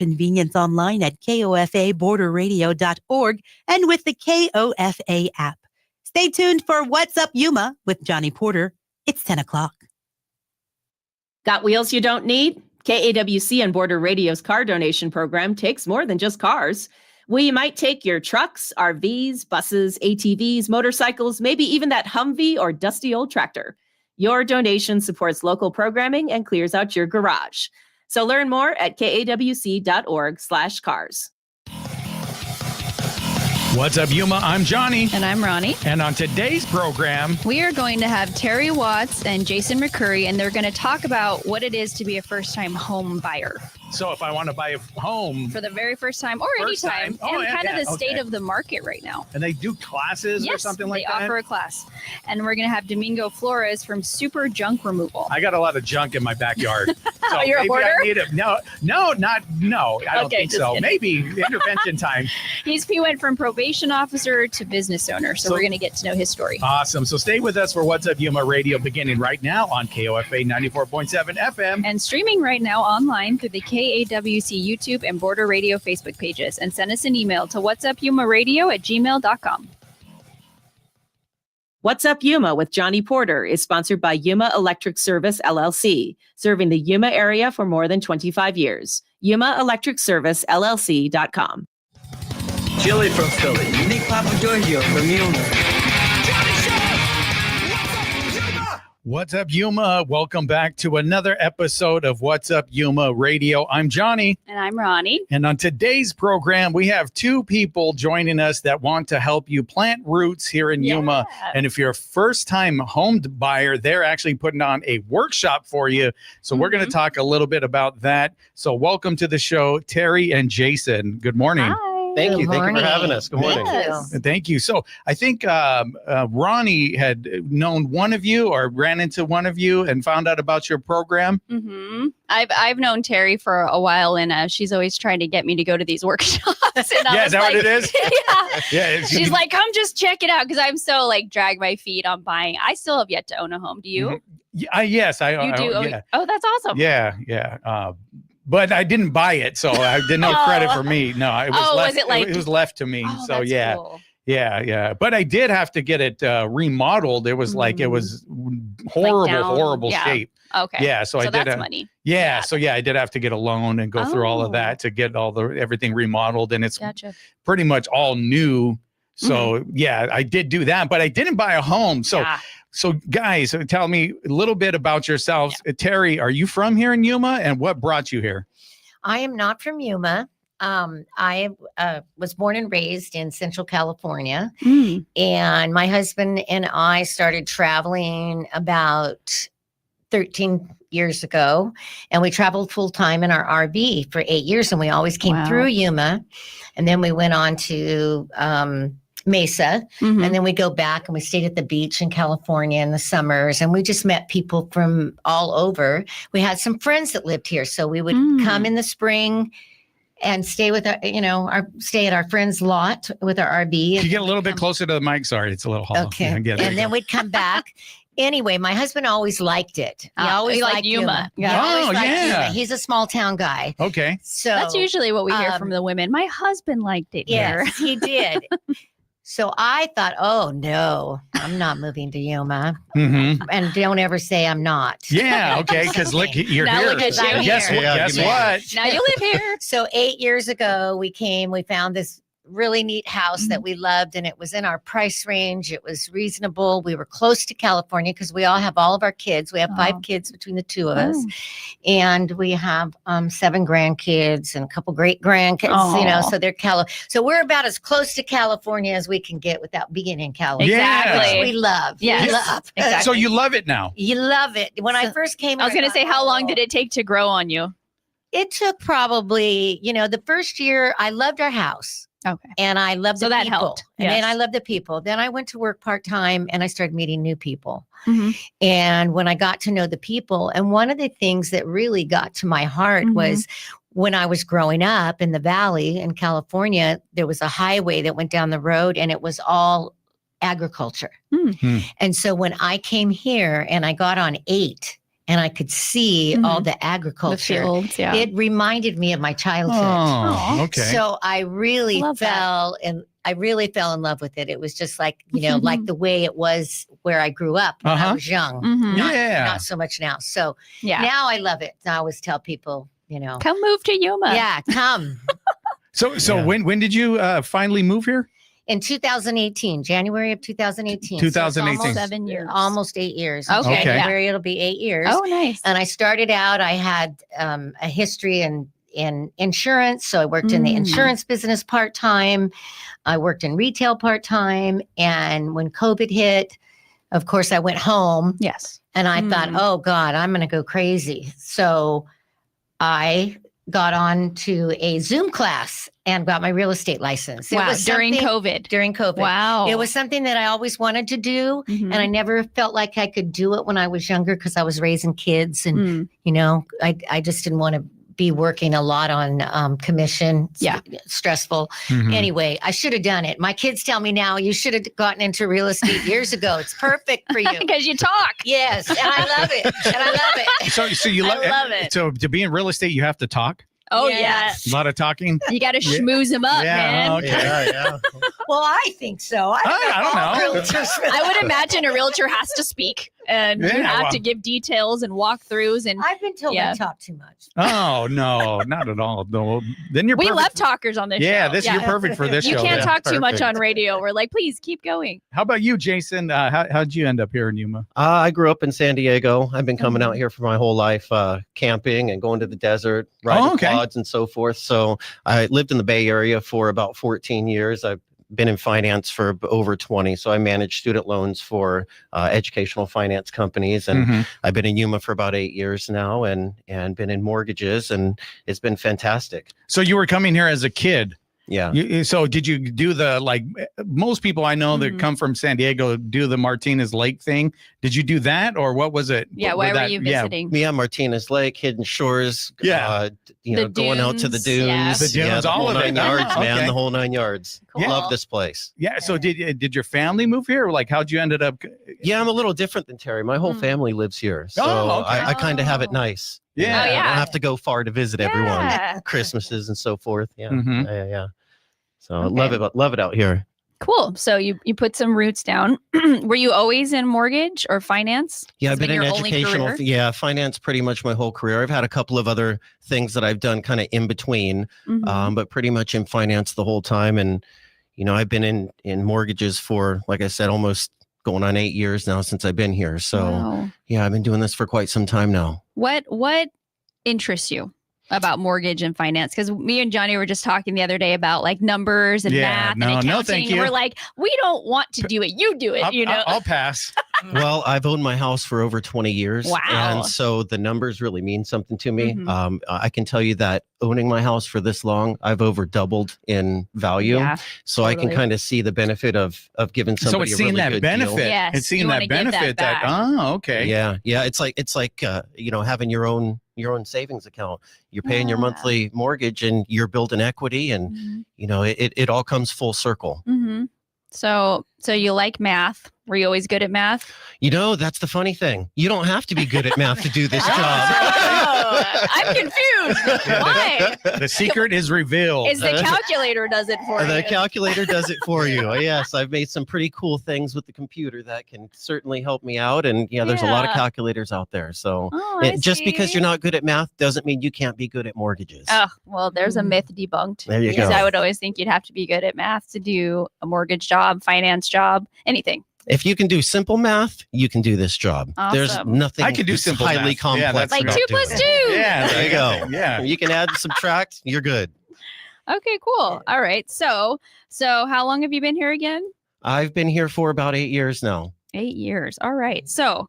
Convenience online at kofaborderradio.org and with the KOFA app. Stay tuned for What's Up Yuma with Johnny Porter. It's 10 o'clock. Got wheels you don't need? KAWC and Border Radio's car donation program takes more than just cars. We might take your trucks, RVs, buses, ATVs, motorcycles, maybe even that Humvee or dusty old tractor. Your donation supports local programming and clears out your garage. So learn more at kawc.org/cars. What's up, Yuma? I'm Johnny. And I'm Ronnie. And on today's program, we are going to have Terri Watts and Jason McCurry, and they're going to talk about what it is to be a first-time home buyer. So if I want to buy a home for the very first time or anytime, and kind of the state of the market right now. And they do classes or something like that? Yes, they offer a class. And we're going to have Domingo Flores from Super Junk Removal. I got a lot of junk in my backyard. So you're a hoarder? I need it. No, I don't think so. Kidding. Maybe intervention time. He went from probation officer to business owner. So we're going to get to know his story. Awesome. So stay with us for What's Up Yuma Radio beginning right now on KOFA 94.7 FM. And streaming right now online through the KAWC YouTube and Border Radio Facebook pages. And send us an email to whatsupyumaradio@gmail.com. What's Up Yuma with Johnny Porter is sponsored by Yuma Electric Service, LLC, serving the Yuma area for more than 25 years. YumaElectricServiceLLC.com. Chili from Philly. Unique Papa Giorgio from Yuma. What's up, Yuma? Welcome back to another episode of What's Up Yuma Radio. I'm Johnny. And I'm Ronnie. And on today's program, we have two people joining us that want to help you plant roots here in Yuma. And if you're a first-time home buyer, they're actually putting on a workshop for you. So we're going to talk a little bit about that. So welcome to the show, Terri and Jason. Good morning. Hi. Thank you. Thank you for having us. Good morning. Yes. Thank you. So I think Ronnie had known one of you or ran into one of you and found out about your program. Mm-hmm. I've known Terri for a while, and she's always trying to get me to go to these workshops. And is that what it is? Yeah. She's like, come just check it out, because I'm so drag my feet on buying. I still have yet to own a home. Do you? Mm-hmm. Yes, I You do? Yeah. Oh, that's awesome. Yeah. But I didn't buy it, so I didn't know credit for me. No, it was left. It was left to me. Oh, so that's yeah. Cool. Yeah. But I did have to get it remodeled. It was it was horrible shape. Okay. Yeah. So I did. That's money. Yeah. So I did have to get a loan and go through all of that to get everything remodeled, and it's pretty much all new. So I did do that, but I didn't buy a home. So. Yeah. So guys, tell me a little bit about yourselves. Yeah. Terri, are you from here in Yuma, and what brought you here? I am not from Yuma. I was born and raised in Central California, and my husband and I started traveling about 13 years ago, and we traveled full time in our RV for 8 years, and we always came through Yuma, and then we went on to Mesa, and then we go back and we stayed at the beach in California in the summers, and we just met people from all over. We had some friends that lived here, so we would come in the spring and stay with stay at our friend's lot with our RV. Can you get a little bit closer to the mic? Sorry, it's a little hollow. Okay. And then we'd come back. Anyway, my husband always liked it. He always liked Yuma. Yeah. He's a small town guy. Okay. So that's usually what we hear from the women. My husband liked it here. Yes, he did. So I thought, oh, no, I'm not moving to Yuma. And don't ever say I'm not. Yeah, okay, because look, you're now here. Look at you. Guess what? Now you live here. So 8 years ago, we found this really neat house that we loved, and it was in our price range. It was reasonable. We were close to California because we all have all of our kids. We have 5 kids between the two of us, and we have 7 grandkids and a couple great grandkids. So they're so we're about as close to California as we can get without being in California. Exactly. We love. Yes. We love. Exactly. So you love it now. You love it. When I first came, I was going to say, how long did it take to grow on you? It took probably, the first year I loved our house. Okay. And I loved the that people. helped. And then I loved the people. Then I went to work part-time and I started meeting new people. Mm-hmm. And when I got to know the people, and one of the things that really got to my heart was when I was growing up in the Valley in California, there was a highway that went down the road and it was all agriculture. And so when I came here and I got on 8 and I could see all the agriculture. The fields, yeah. It reminded me of my childhood. Oh, okay. So I really Love fell in love with it. It was just like, like the way it was where I grew up when I was young. Mhm. Not so much now. So Yeah. now I love it. I always tell people, Come move to Yuma. yeah, come. So when did you finally move here? In 2018, January of 2018. So it's 2018. almost 7 years. Almost 8 years. In Okay, yeah. January, it'll be 8 years. Oh, nice. And I started out, I had a history in insurance. So I worked in the insurance business part-time. I worked in retail part-time. And when COVID hit, of course, I went home Yes. and I thought, oh God, I'm going to go crazy. So I got on to a Zoom class and got my real estate license. It Wow. was During something- COVID. During COVID. Wow. It was something that I always wanted to do. Mhm. And I never felt like I could do it when I was younger because I was raising kids. And, I just didn't want to be working a lot on commission. Yeah. Stressful. Mhm. Anyway, I should have done it. My kids tell me now, you should have gotten into real estate years ago. It's perfect for you. Because you talk. Yes. And I love it. And I love it. So you I love it. So to be in real estate, you have to talk. Oh, Yes. A lot of talking. yeah. You got to schmooze them up, Yeah, man. okay. Yeah. Well, I think so. I don't know. Realtors I would imagine a realtor has to speak and you Yeah, have well- to give details and walkthroughs. And I've been told Yeah. I talk too much. Oh no, not at all. No, then you're we perfect. love talkers on this Yeah, show. you're perfect for this You show. can't then. talk too much Perfect. on radio. We're like, please keep going. How about you, Jason? How'd you end up here in Yuma? I grew up in San Diego. I've been coming out here for my whole life, camping and going to the desert, riding okay. quads and so forth. So I lived in the Bay Area for about 14 years. I've been in finance for over 20. So I manage student loans for educational finance companies. And Mhm. I've been in Yuma for about 8 years now and been in mortgages, and it's been fantastic. So you were coming here as a kid. Yeah. So did you do most people I know that Mhm. come from San Diego do the Martinez Lake thing? Did you do that, or what was it? Yeah. With Why were that- you yeah. visiting? Yeah, Martinez Lake, Hidden Shores. Yeah. The going out to the dunes, dunes. yeah. The dunes, all whole of it. 9 yards, Oh, man. okay. The whole 9 yards. Cool. Love this place. Yeah. So did your family move here? Like, how'd you ended up? Yeah, I'm a little different than Terry. My whole Mm. family lives here. So Oh, okay. I kind of have it Oh. nice. Yeah. Oh, I yeah. don't have to go far to visit everyone. Yeah. Christmases and so forth. Yeah. Mhm. Yeah. So Okay. love it out here. Cool. So you put some roots down. Were you always in mortgage or finance? Yeah, It's I've been in your only educational. career? Yeah, finance pretty much my whole career. I've had a couple of other things that I've done kind of in between, Mhm. but pretty much in finance the whole time. And I've been in mortgages for, like I said, almost going on 8 years now since I've been here. So Wow. yeah, I've been doing this for quite some time now. What interests you about mortgage and finance? Because me and Johnny were just talking the other day about like numbers and Yeah, math no, and accounting. no, thank and you. we're like, we don't want to do it. You do it. I'll pass. Well, I've owned my house for over 20 years. Wow. And so the numbers really mean something to me. Mhm. I can tell you that owning my house for this long, I've over doubled in value. Yeah. So I can totally. kind of see the benefit of giving So somebody it's a seeing really that good benefit. deal. Yes, It's seeing you wanna that give that benefit. back. Okay. Yeah. It's like having your own savings account. You're paying your Yeah. monthly mortgage and you're building equity, and Mhm. it all comes full circle. Mhm. So you like math? Were you always good at math? That's the funny thing. You don't have to be good at math to do this job. Oh, I'm confused. Why? The secret is revealed. Is the calculator does it for The you? calculator does it for you. Yes, I've made some pretty cool things with the computer that can certainly help me out. And there's a lot of Yeah. calculators out there. So Oh, I just because see. you're not good at math doesn't mean you can't be good at mortgages. Oh, well, there's a myth debunked. There you Because go. I would always think you'd have to be good at math to do a mortgage job, finance job, anything. If you can do simple math, you can do this job. There's Awesome. nothing I can do that's simple highly math. Yeah, complex. that's Like about 2 doing plus it. 2. Yeah. There you go. Yeah. You can add and subtract, you're good. Okay, cool. All right. So how long have you been here again? I've been here for about 8 years now. 8 years. All right. So,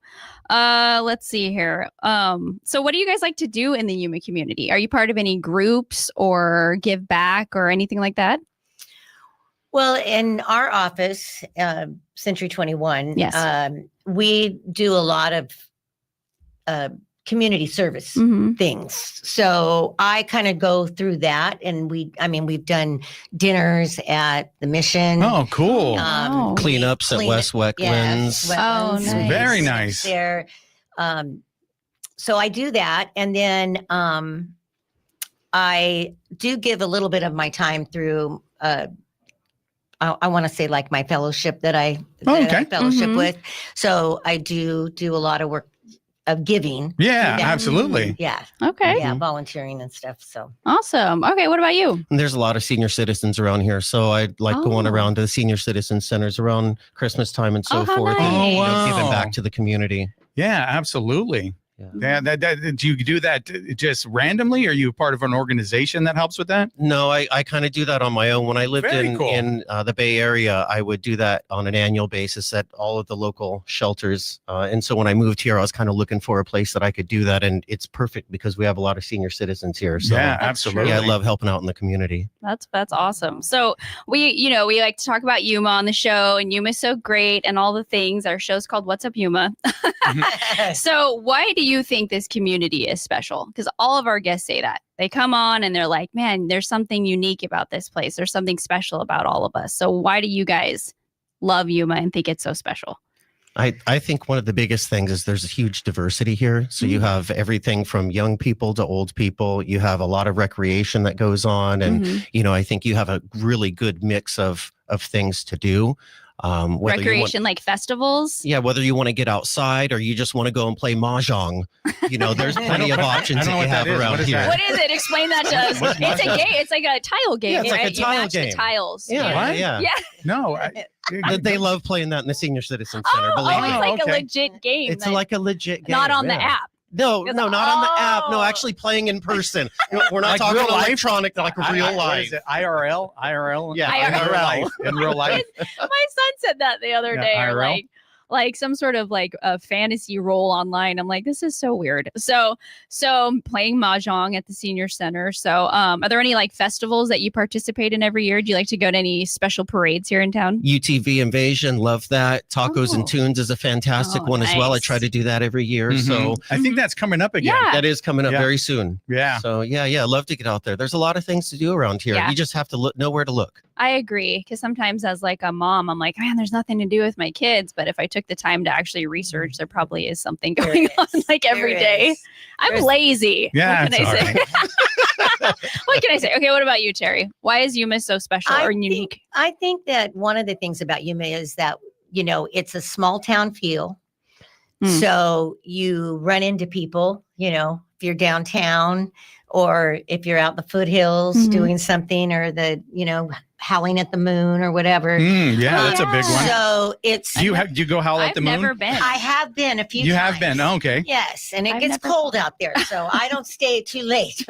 let's see here. So what do you guys like to do in the Yuma community? Are you part of any groups or give back or anything like that? Well, in our office, Century 21, Yes. we do a lot of community service Mm-hmm. things. So I kind of go through that, and we've done dinners at the Mission. Oh, cool. Oh. Cleanups at Clean- West Wetlands. Yes, Oh, wetlands. nice. Very nice. There. so I do that. And then I do give a little bit of my time through, I want to say like my fellowship that I fellowship Mhm. with. So I do a lot of work of giving. Yeah, Yeah. absolutely. Yeah. Okay. Yeah. Volunteering and stuff. So. Awesome. Okay. What about you? And there's a lot of senior citizens around here. So I like going Oh. around to the senior citizen centers around Christmas time and so Oh, how forth. nice. And, Oh, you know, wow. giving back to the community. Yeah, absolutely. Yeah. Yeah, do you do that just randomly? Are you part of an organization that helps with that? No, I kind of do that on my own. When I lived Very in cool. the Bay Area, I would do that on an annual basis at all of the local shelters. And so when I moved here, I was kind of looking for a place that I could do that. And it's perfect because we have a lot of senior citizens here. So Yeah, That's absolutely. yeah, I love helping out in the community. That's awesome. So we like to talk about Yuma on the show, and Yuma's so great and all the things. Our show's called What's Up Yuma. So why do you think this community is special? Because all of our guests say that. They come on and they're like, man, there's something unique about this place. There's something special about all of us. So why do you guys love Yuma and think it's so special? I think one of the biggest things is there's a huge diversity here. So you have everything from young people to old people. You have a lot of recreation that goes on. And, Mhm. you know, I think you have a really good mix of things to do. Whether Recreation, like festivals. whether you want to get outside or you just want to go and play mahjong, you know, there's plenty of options I don't know that you what have that is. around What is here. that? What is it? Explain that to us. What's It's a mahjong? game. It's like a tile game, Yeah, it's like a right? tile You match game. the tiles. Yeah, What? yeah. Yeah. No. They love playing that in the senior citizen center. Oh, Believe it's me, like okay. a legit game. it's that- like a legit game. not on the yeah. app. No, It's- not on the app. No, Oh. actually playing in person. We're not Like talking real life? electronic, like real What life. is it? IRL? IRL? Yeah, in real IRL. life. In real life. My son said that the other Yeah, day, or IRL. like some sort of like a fantasy role online. I'm like, this is so weird. So I'm playing mahjong at the senior center. So are there any like festivals that you participate in every year? Do you like to go to any special parades here in town? UTV Invasion, love that. Tacos Oh. and Tunes is a fantastic Oh, one as well. I nice. try to do that every year. So Mhm. I think that's coming up again. Yeah. that is coming up Yeah. very soon. Yeah. So yeah, love to get out there. There's a lot of things to do around here. Yeah. You just have to know where to look. I agree. Because sometimes as like a mom, I'm like, man, there's nothing to do with my kids. But if I took the time to actually research, there probably is something There going on is. like every There day. is. I'm There's- lazy. Yeah, What can I it's say? What can I say? Okay, what about you, Terry? Why is Yuma so special I or think- unique? I think that one of the things about Yuma is that, you know, it's a small town feel. Mm. So you run into people, you know, if you're downtown or if you're out in the foothills Mhm. doing something or you know, howling at the moon or whatever. Yeah, that's a big one. So it's, Do you go howl at I've the moon? never been. I have been a few You times. have been. Oh, okay. Yes. And it I've gets never- cold out there. So I don't stay too late.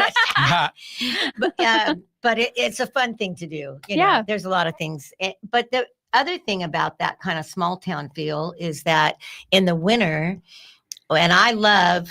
But it's a fun thing to do. You know, Yeah. there's a lot of things. But the other thing about that kind of small town feel is that in the winter, and I love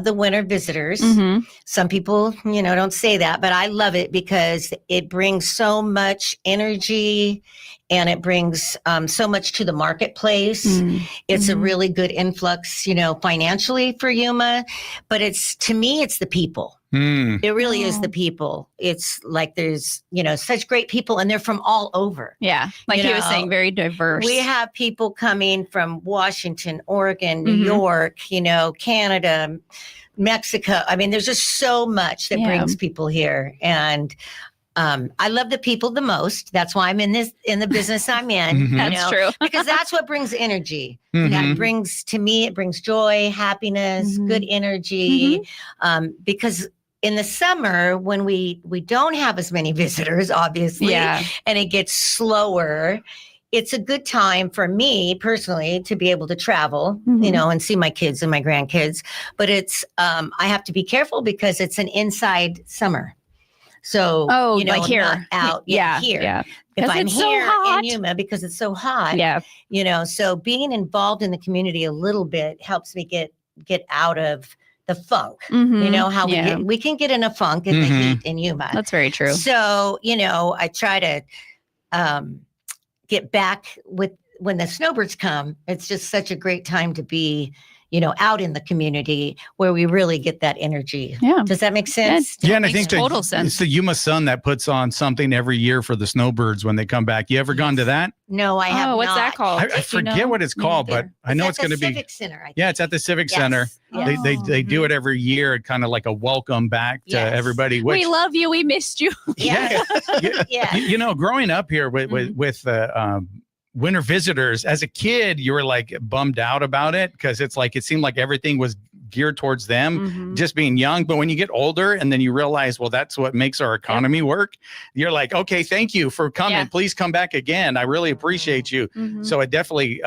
the winter visitors. Mhm. Some people, you know, don't say that, but I love it because it brings so much energy and it brings so much to the marketplace. Mm. It's a Mhm. really good influx, you know, financially for Yuma, but to me, it's the people. Mm. It really is Oh. the people. It's like there's, you know, such great people and they're from all over. Yeah, like You he was know, saying, very diverse. We have people coming from Washington, Oregon, New Mhm. York, you know, Canada, Mexico. I mean, there's just so much that Yeah. brings people here. And I love the people the most. That's why I'm in the business I'm in. Mhm. you That's know, true. because that's what brings energy. Mhm. That brings, to me, it brings joy, happiness, Mhm. good energy. Because in the summer, when we don't have as many visitors, obviously, Yeah. and it gets slower, it's a good time for me personally to be able to travel, you Mhm. know, and see my kids and my grandkids. But it's, I have to be careful because it's an inside summer. So, Oh, you know, like I'm here. not out Yeah. here. Yeah. If 'Cause I'm it's so here hot. in Yuma because it's so hot, Yeah. you know, so being involved in the community a little bit helps me get out of the funk. You Mhm. know how Yeah. we can get in a funk in Mhm. the heat in Yuma. That's very true. So, you know, I try to get back with when the snowbirds come. It's just such a great time to be, out in the community where we really get that energy. Yeah. Does that make sense? Yeah, and I Makes think total sense. it's the Yuma Sun that puts on something every year for the snowbirds when they come back. You ever gone to that? No, I have What's not. that called? I Do you forget know? what it's Me called, but neither. I know It's it's at going the to be. Civic Center. I think. Yeah, it's at the Civic Yes. Center. Yes. They do it every year, kind of like a welcome back to Yes. everybody. Which, We love you. We missed you. yeah, Yeah. growing up here with winter visitors as a kid, you were like bummed out about it because it seemed like everything was geared towards them, just being young. But when you get older and then you realize, well, that's what makes our economy work. You're like, okay, thank you for coming. Yeah. Please come back again. I really appreciate you. So it definitely,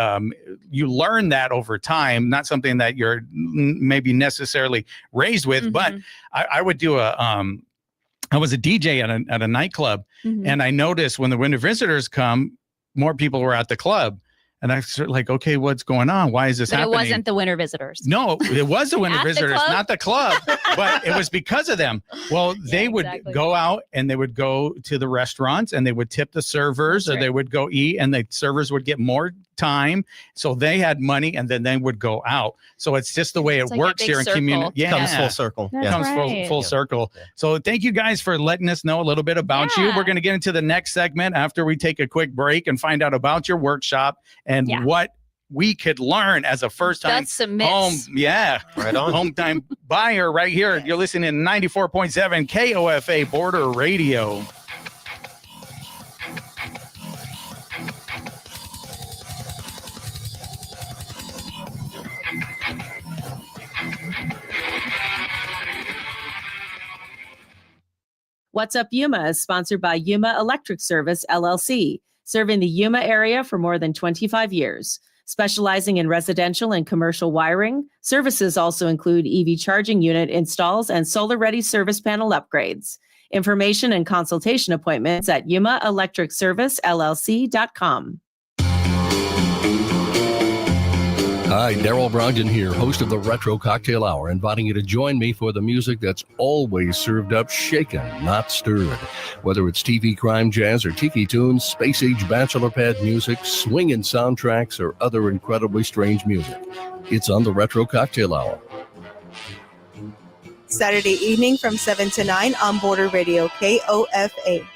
you learn that over time, not something that you're maybe necessarily raised with, but I would do I was a DJ at a nightclub, and I noticed when the winter visitors come, more people were at the club. And I sort of like, okay, what's going on? Why is this But happening? it wasn't the winter visitors. No, it was the winter At the visitors, club? not the club, but it was because of them. Well, they would exactly. go out and they would go to the restaurants and they would tip the servers, That's or they right. would go eat, and the servers would get more time. So they had money, and then they would go out. So it's just the way it It's like a works big here in community. circle. Yeah, Comes full circle. That's Yeah. comes right. full circle. So thank you guys for letting us know a little bit about you. Yeah. We're going to get into the next segment after we take a quick break and find out about your workshop and Yeah. what we could learn as a first-time That's some myths. home. Yeah. Right on. Home-time buyer right here. You're listening to 94.7 KOFA Border Radio. What's Up Yuma is sponsored by Yuma Electric Service, LLC, serving the Yuma area for more than 25 years. Specializing in residential and commercial wiring, services also include EV charging unit installs and solar-ready service panel upgrades. Information and consultation appointments at yumaelectricservicellc.com. Hi, Daryl Brogdon here, host of the Retro Cocktail Hour, inviting you to join me for the music that's always served up shaken, not stirred. Whether it's TV crime jazz or tiki tunes, space-age bachelor pad music, swinging soundtracks, or other incredibly strange music, it's on the Retro Cocktail Hour. Saturday evening from 7 to 9 on Border Radio, KOFA.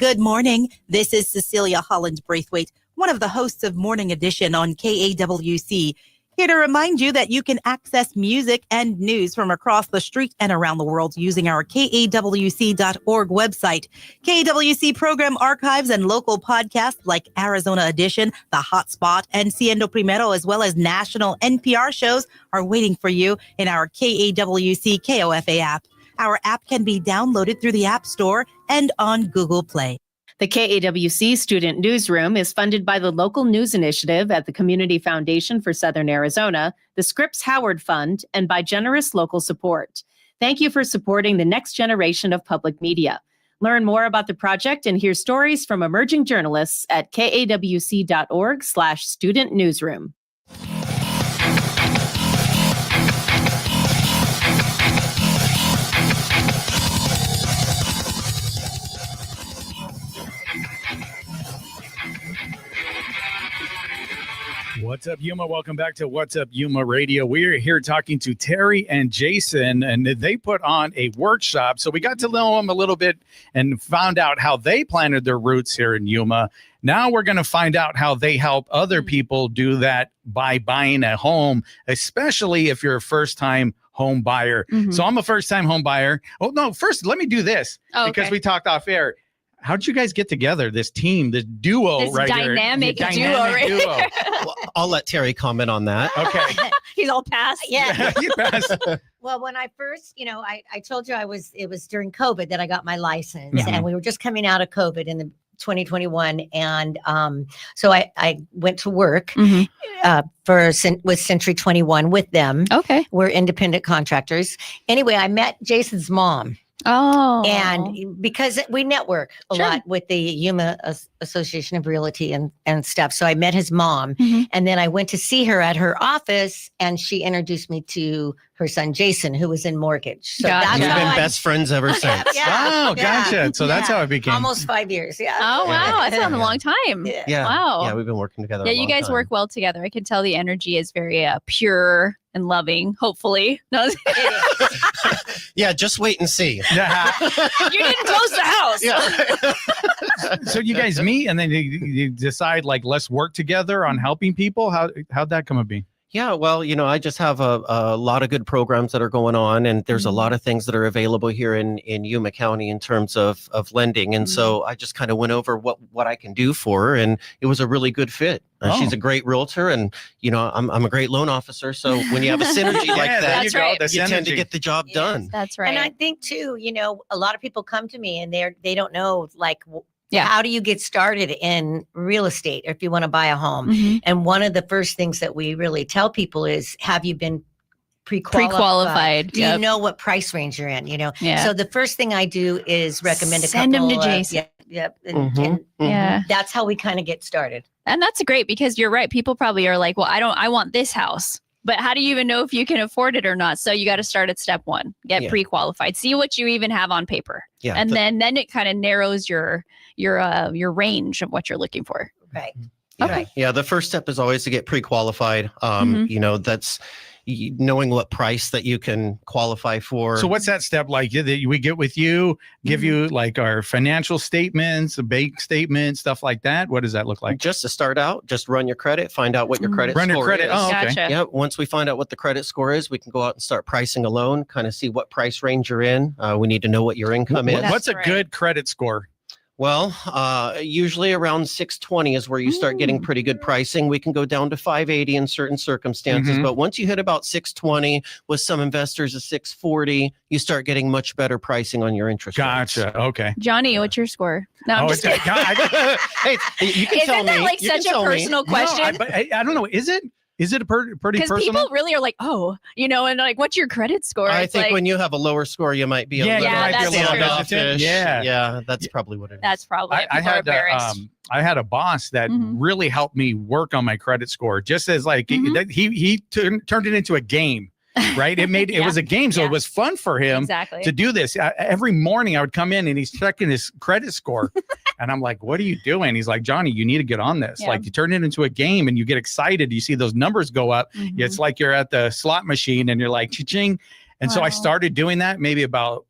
Good morning. This is Cecilia Holland-Braithwaite, one of the hosts of Morning Edition on KAWC, here to remind you that you can access music and news from across the street and around the world using our KAWC.org website. KAWC program archives and local podcasts like Arizona Edition, The Hot Spot, and Siendo Primero, as well as national NPR shows, are waiting for you in our KAWC KOFA app. Our app can be downloaded through the App Store and on Google Play. The KAWC Student Newsroom is funded by the Local News Initiative at the Community Foundation for Southern Arizona, the Scripps Howard Fund, and by generous local support. Thank you for supporting the next generation of public media. Learn more about the project and hear stories from emerging journalists at kawc.org/student newsroom. What's up, Yuma? Welcome back to What's Up, Yuma Radio. We're here talking to Terri and Jason, and they put on a workshop. So we got to know them a little bit and found out how they planted their roots here in Yuma. Now we're going to find out how they help other people do that by buying a home, especially if you're a first-time home buyer. So I'm a first-time home buyer. Oh, no, first, let me do this because we talked off air. How did you guys get together? This team, this duo This right dynamic here. duo right duo. Well, I'll let Terri comment on that. Okay. He's all past. Yeah. You pass. Well, when I first, I told you it was during COVID that I got my license, Mhm. and we were just coming out of COVID in the 2021. And so I went to work with Century 21 with them. Okay. We're independent contractors. Anyway, I met Jason's mom. Oh. And because we network a Sure. lot with the Yuma Association of Realty and stuff. So I met his mom, Mhm. and then I went to see her at her office, and she introduced me to her son Jason, who was in mortgage. So Gotcha. that's We've how been I- best friends ever since. Oh, gotcha. So that's how it became. Almost 5 years. Yeah. Oh wow, that's been a Yeah. long time. Yeah. Yeah. Wow. Yeah, we've been working together. Yeah, a you long guys time. work well together. I can tell the energy is very pure and loving. Hopefully, no, Yeah, just wait and see. Yeah. you didn't close the house. Yeah. So you guys meet and then you decide like let's work together on helping people. How'd that come to be? Yeah, well, I just have a lot of good programs that are going on, and there's a lot of things that are available here in Yuma County in terms of lending. And so I just kind of went over what I can do for her, and it was a really good fit. She's a great realtor, and I'm a great loan officer. So when you have a synergy like Yeah, there that, you That's go. right. The you tend to synergy. get the job Yes. done. That's right. And I think too, a lot of people come to me and they don't know like Yeah. how do you get started in real estate if you want to buy a home? Mhm. And one of the first things that we really tell people is, have you been pre-qualified? Pre-qualified, Do yep. you know what price range you're in? Yeah. So the first thing I do is recommend a Send 'em couple. to Jason. Yep. Mhm. Yeah. That's how we kind of get started. And that's great because you're right. People probably are like, well, I want this house. But how do you even know if you can afford it or not? So you got to start at step one, get Yeah. pre-qualified, see what you even have on paper. Yeah, And then it kind of narrows your range of what you're looking for. Right. Yeah. Right. Yeah, the first step is always to get pre-qualified. That's knowing what price that you can qualify for. So what's that step like? We get with you, give you like our financial statements, bank statements, stuff like that. What does that look like? Just to start out, just run your credit, find out what your credit Run your score credit. is. Oh, okay. Gotcha. Yeah, once we find out what the credit score is, we can go out and start pricing a loan, kind of see what price range you're in. We need to know what your income is. What's a That's right. good credit score? Well, usually around 620 is where you start getting pretty good pricing. We can go down to 580 in certain circumstances, Mhm. but once you hit about 620, with some investors a 640, you start getting much better pricing on your interest rates. Gotcha. Okay. Johnny, what's your score? No, I'm just kidding. Hey, you can tell Isn't that me. like You can such a tell me. personal question? No, I don't know. Is it? Is it a pretty Because personal? people really are like, oh, and like, what's your credit score? I It's think like, when you have a lower score, you might be a Yeah, little you might be a little hesitant. standoffish. Yeah. Yeah, that's probably what it is. that's probably it. I People are had embarrassed. I had a boss that Mhm. really helped me work on my credit score. Just as like Mhm. he turned it into a game, right? It Yeah. was a game, so Yeah. it was fun for him Exactly. to do this. Every morning I would come in and he's checking his credit score, and I'm like, "What are you doing?" He's like, "Johnny, you need to get on this. Yeah. Like you turn it into a game and you get excited. You see those numbers go up. Mhm. It's like you're at the slot machine and you're like, cha-ching." And so I Wow. started doing that maybe about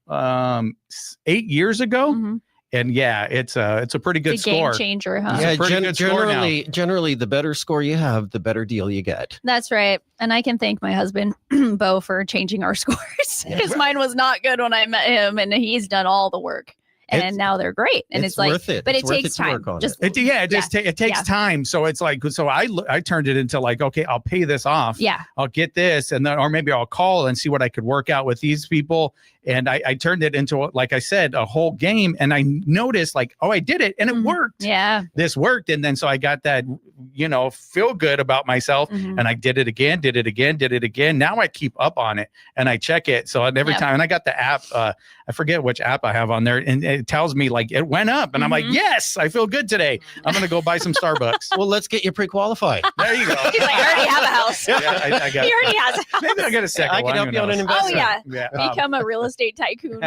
8 years ago. Mhm. And yeah, it's a pretty good It's a game score. changer, huh? It's a Yeah, pretty good score now. generally, the better score you have, the better deal you get. That's right. And I can thank my husband, Bo, for changing our scores because mine was not good when I met him, and he's done all the work. And It's- now they're great. And it's, like, worth it. but It's it worth takes to time. work on Just it. It takes Yeah. time. So it's like, so I turned it into like, okay, I'll pay this off. yeah. I'll get this, and then, or maybe I'll call and see what I could work out with these people. And I turned it into, like I said, a whole game. And I noticed like, oh, I did it and it Mhm. worked. Yeah. This worked. And then so I got that, feel good about myself. Mhm. And I did it again. Now I keep up on it and I check it. So every Yeah. time, and I got the app, I forget which app I have on there, and it tells me like it went up. And I'm like, Mhm. yes, I feel good today. I'm going to go buy some Starbucks. Well, let's get you pre-qualified. There you go. He's like, I already have a house. Yeah, I got He already has a house. maybe I got a second I can one. help who you on an knows? Oh, investment. yeah. Yeah. Become a real estate tycoon.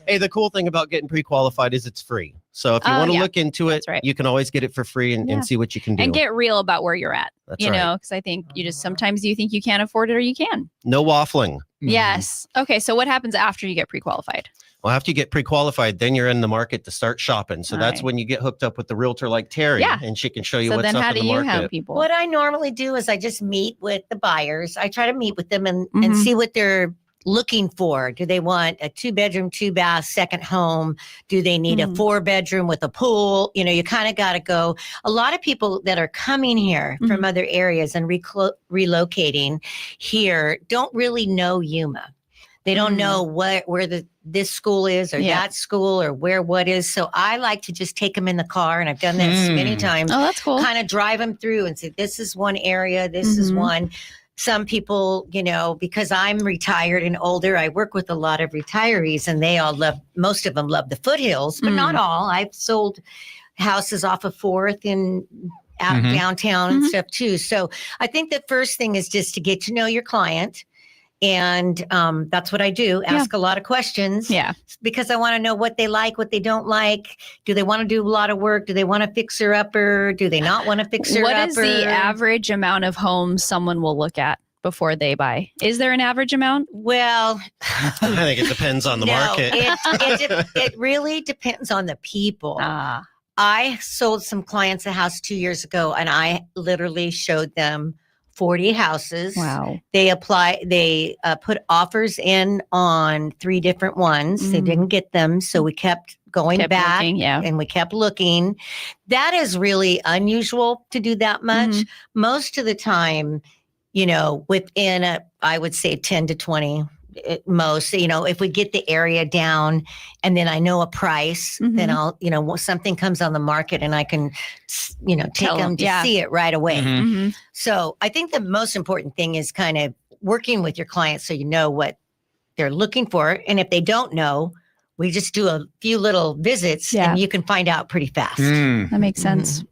Hey, the cool thing about getting pre-qualified is it's free. So if you Oh, want to yeah. look into it, That's right. you can always get it for free and Yeah. see what you can do. And get real about where you're at, That's right. because I think sometimes you think you can't afford it or you can. No waffling. Mhm. Yes. Okay. So what happens after you get pre-qualified? Well, after you get pre-qualified, then you're in the market to start shopping. So that's Right. when you get hooked up with the realtor like Terri, Yeah. and she can show you So what's then up how in do the you market. help people? What I normally do is I just meet with the buyers. I try to meet with them and Mhm. see what they're looking for. Do they want a 2-bedroom, 2-bath second home? Do they need a Mhm. 4-bedroom with a pool? You kind of got to go. A lot of people that are coming here from other areas and relocating here don't really know Yuma. They don't know where this school is or Yeah. that school or where what is. So I like to just take them in the car, and I've done this many times. Oh, that's cool. Kind of drive them through and say, this is one area, this is Mhm. one. Some people, because I'm retired and older, I work with a lot of retirees, and they all most of them love the foothills, but not all. I've sold houses off of 4th and out downtown and stuff too. So I think the first thing is just to get to know your client. And that's what I do. Ask a lot of questions. Yeah. Because I want to know what they like, what they don't like. Do they want to do a lot of work? Do they want a fixer-upper? Do they not want a fixer-upper? What is the average amount of homes someone will look at before they buy? Is there an average amount? Well, I think it depends on the market. It really depends on the people. I sold some clients a house 2 years ago, and I literally showed them 40 houses. Wow. They put offers in on 3 different ones. They didn't get them. So we kept going back looking, and we kept looking. That is really unusual to do that much. Most of the time, within I would say 10 to 20 at most, if we get the area down and then I know a price, then I'll, something comes on the market and I can, take them to see it right away. So I think the most important thing is kind of working with your clients so you know what they're looking for. And if they don't know, we just do a few little visits and you can find out pretty fast. That makes sense.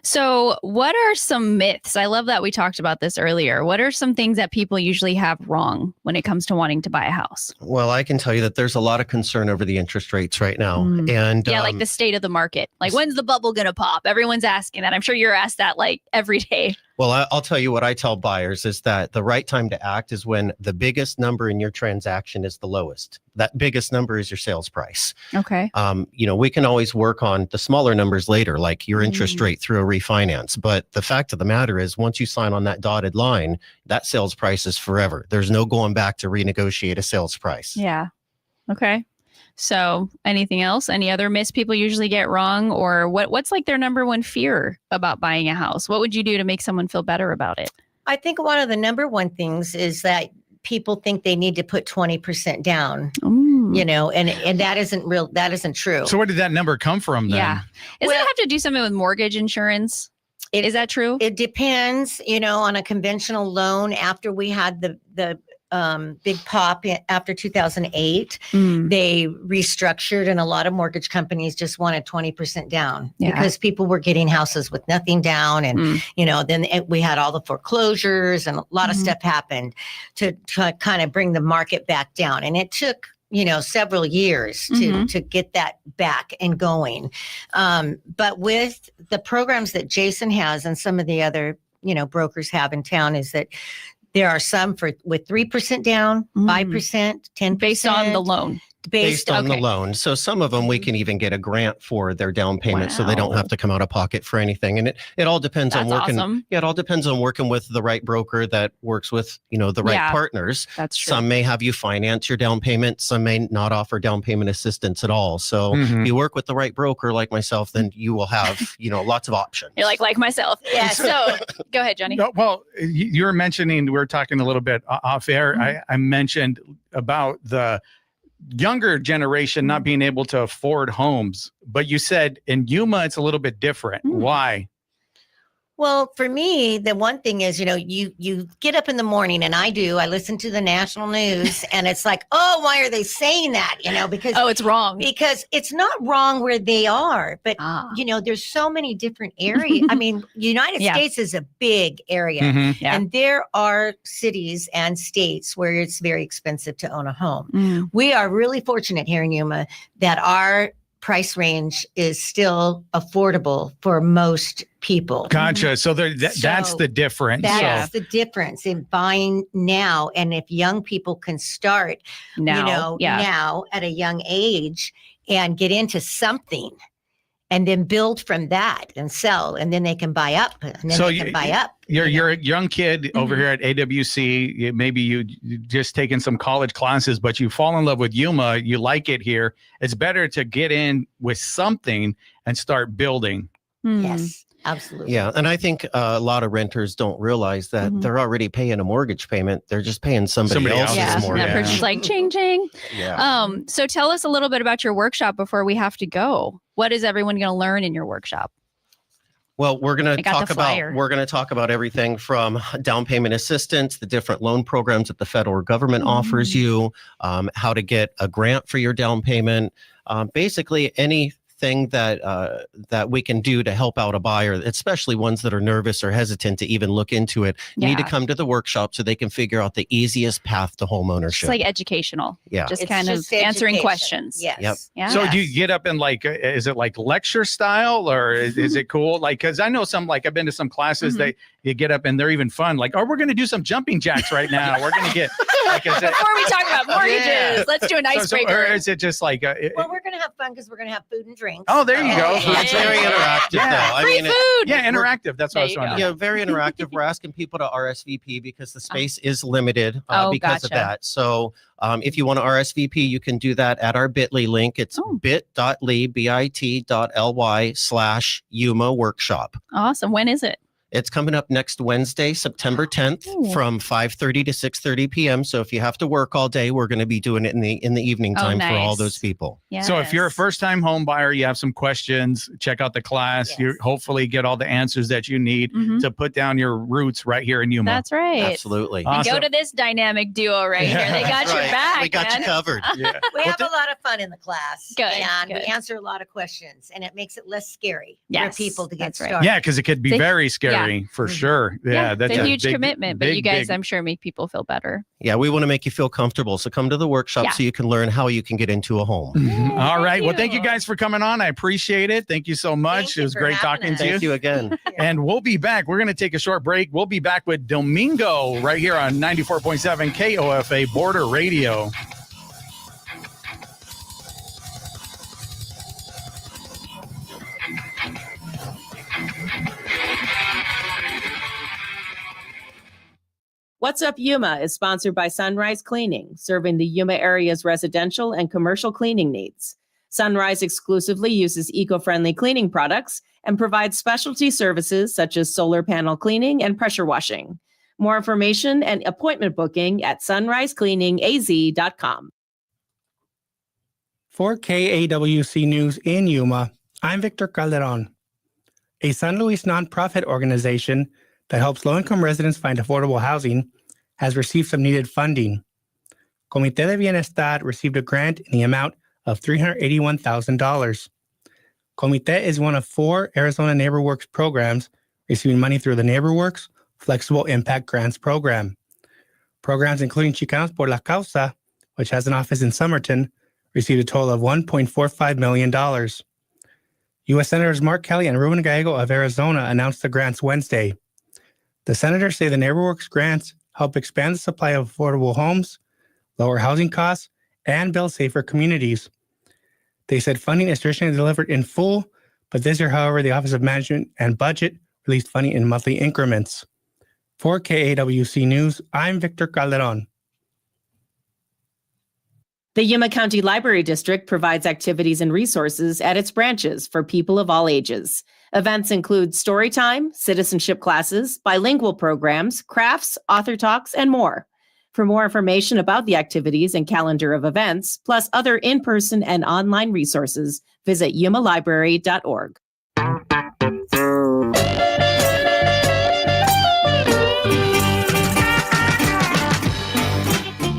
So what are some myths? I love that we talked about this earlier. What are some things that people usually have wrong when it comes to wanting to buy a house? Well, I can tell you that there's a lot of concern over the interest rates right now. And like the state of the market. Like, when's the bubble going to pop? Everyone's asking that. I'm sure you're asked that like every day. Well, I'll tell you what I tell buyers is that the right time to act is when the biggest number in your transaction is the lowest. That biggest number is your sales price. Okay. We can always work on the smaller numbers later, like your interest rate through a refinance. But the fact of the matter is, once you sign on that dotted line, that sales price is forever. There's no going back to renegotiate a sales price. Yeah. Okay. So anything else? Any other myths people usually get wrong? Or what's like their number one fear about buying a house? What would you do to make someone feel better about it? I think one of the number one things is that people think they need to put 20% down, and that isn't real. That isn't true. So where did that number come from then? Yeah. Does it have to do something with mortgage insurance? Is that true? It depends, on a conventional loan. After we had the big pop after 2008, they restructured, and a lot of mortgage companies just wanted 20% down because people were getting houses with nothing down. And, then we had all the foreclosures and a lot of stuff happened to kind of bring the market back down. And it took, several years to get that back and going. But with the programs that Jason has and some of the other, brokers have in town, is that there are some with 3% down, 5%, 10%. Based on the loan. Based on the loan. So some of them we can even get a grant for their down payment, so they don't have to come out of pocket for anything. And it all depends on working. Awesome. Yeah, it all depends on working with the right broker that works with, the right partners. That's true. Some may have you finance your down payment. Some may not offer down payment assistance at all. So if you work with the right broker like myself, then you will have, lots of options. You're like myself. Yeah. So go ahead, Johnny. No, well, you were mentioning, we were talking a little bit off air. I mentioned about the younger generation not being able to afford homes, but you said in Yuma it's a little bit different. Why? Well, for me, the one thing is, you get up in the morning, and I listen to the national news, and it's like, oh, why are they saying that? Because it's wrong. Because it's not wrong where they are, but there's so many different areas. I mean, United States is a big area, and there are cities and states where it's very expensive to own a home. We are really fortunate here in Yuma that our price range is still affordable for most people. Gotcha. So that's the difference. That's the difference in buying now. And if young people can start now at a young age and get into something, and then build from that and sell, and then they can buy up, and then they can buy up. You're a young kid over here at AWC. Maybe you just taken some college classes, but you fall in love with Yuma. You like it here. It's better to get in with something and start building. Yes, absolutely. Yeah. And I think a lot of renters don't realize that they're already paying a mortgage payment. They're just paying somebody else's mortgage. That person's like, ching, ching. Yeah. So tell us a little bit about your workshop before we have to go. What is everyone going to learn in your workshop? Well, we're going to talk about everything from down payment assistance, the different loan programs that the federal government offers you, how to get a grant for your down payment, basically anything thing that that we can do to help out a buyer, especially ones that are nervous or hesitant to even look into it, need to come to the workshop so they can figure out the easiest path to home ownership. It's like educational. Yeah. Just It's kind of just answering education. questions. Yes. Yep. Yeah. So do you get up and like, is it like lecture style or is it cool? Like, cause I know some, like I've been to some classes, you get up and they're even fun. Like, oh, we're going to do some jumping jacks right now. We're going to get like, is it, Before we talk about mortgages, Yeah. let's do an or icebreaker. is it just like, Well, we're going to have fun because we're going to have food and drinks. oh, there you go. Yeah. It's very interactive, Yeah. though. I Free mean, food. Yeah, interactive. That's what I was There you wondering. yeah, very interactive. We're asking people to RSVP because the space is limited Oh, because of gotcha. that. So if you want to RSVP, you can do that at our bit.ly link. It's bit.ly/Yuma workshop. Awesome. When is it? It's coming up next Wednesday, September 10th Ooh. from 5:30 to 6:30 p.m. So if you have to work all day, we're going to be doing it in the evening Oh, time for all nice. those people. Yeah. So if you're a first-time home buyer, you have some questions, check out the class. Yes. You hopefully get all the answers that you need to put down your roots right here in Yuma. That's right. Absolutely. And Awesome. go to this dynamic duo right here. They got That's your right. back. We got man. you covered. Yeah. We have a lot of fun in the class. Good, And good. we answer a lot of questions, and it makes it less scary Yes, for people to get that's right. started. Yeah, because it could be It's a- very scary for sure. Yeah, that's it's a huge big, commitment, but big, you guys, big- I'm sure, make people feel better. Yeah, we want to make you feel comfortable. So come to the workshop Yeah. so you can learn how you can get into a home. All right. Well, thank you you. guys for coming on. I appreciate it. Thank you so much. Thank It you was for great having talking us. to Thank you again. And we'll be back. We're going to take a short break. We'll be back with Domingo right here on 94.7 KOFA Border Radio. What's Up Yuma is sponsored by Sunrise Cleaning, serving the Yuma area's residential and commercial cleaning needs. Sunrise exclusively uses eco-friendly cleaning products and provides specialty services such as solar panel cleaning and pressure washing. More information and appointment booking at sunrisecleaningaz.com. For KAWC News in Yuma, I'm Victor Calderon. A San Luis nonprofit organization that helps low-income residents find affordable housing has received some needed funding. Comité de Bienestar received a grant in the amount of $381,000. Comité is one of 4 Arizona NeighborWorks programs receiving money through the NeighborWorks Flexible Impact Grants Program. Programs including Chicanos por la Causa, which has an office in Somerton, received a total of $1.45 million. U.S. Senators Mark Kelly and Ruben Gallego of Arizona announced the grants Wednesday. The senators say the NeighborWorks grants help expand the supply of affordable homes, lower housing costs, and build safer communities. They said funding is traditionally delivered in full, but this year, however, the Office of Management and Budget released funding in monthly increments. For KAWC News, I'm Victor Calderon. The Yuma County Library District provides activities and resources at its branches for people of all ages. Events include story time, citizenship classes, bilingual programs, crafts, author talks, and more. For more information about the activities and calendar of events, plus other in-person and online resources, visit yumalibrary.org.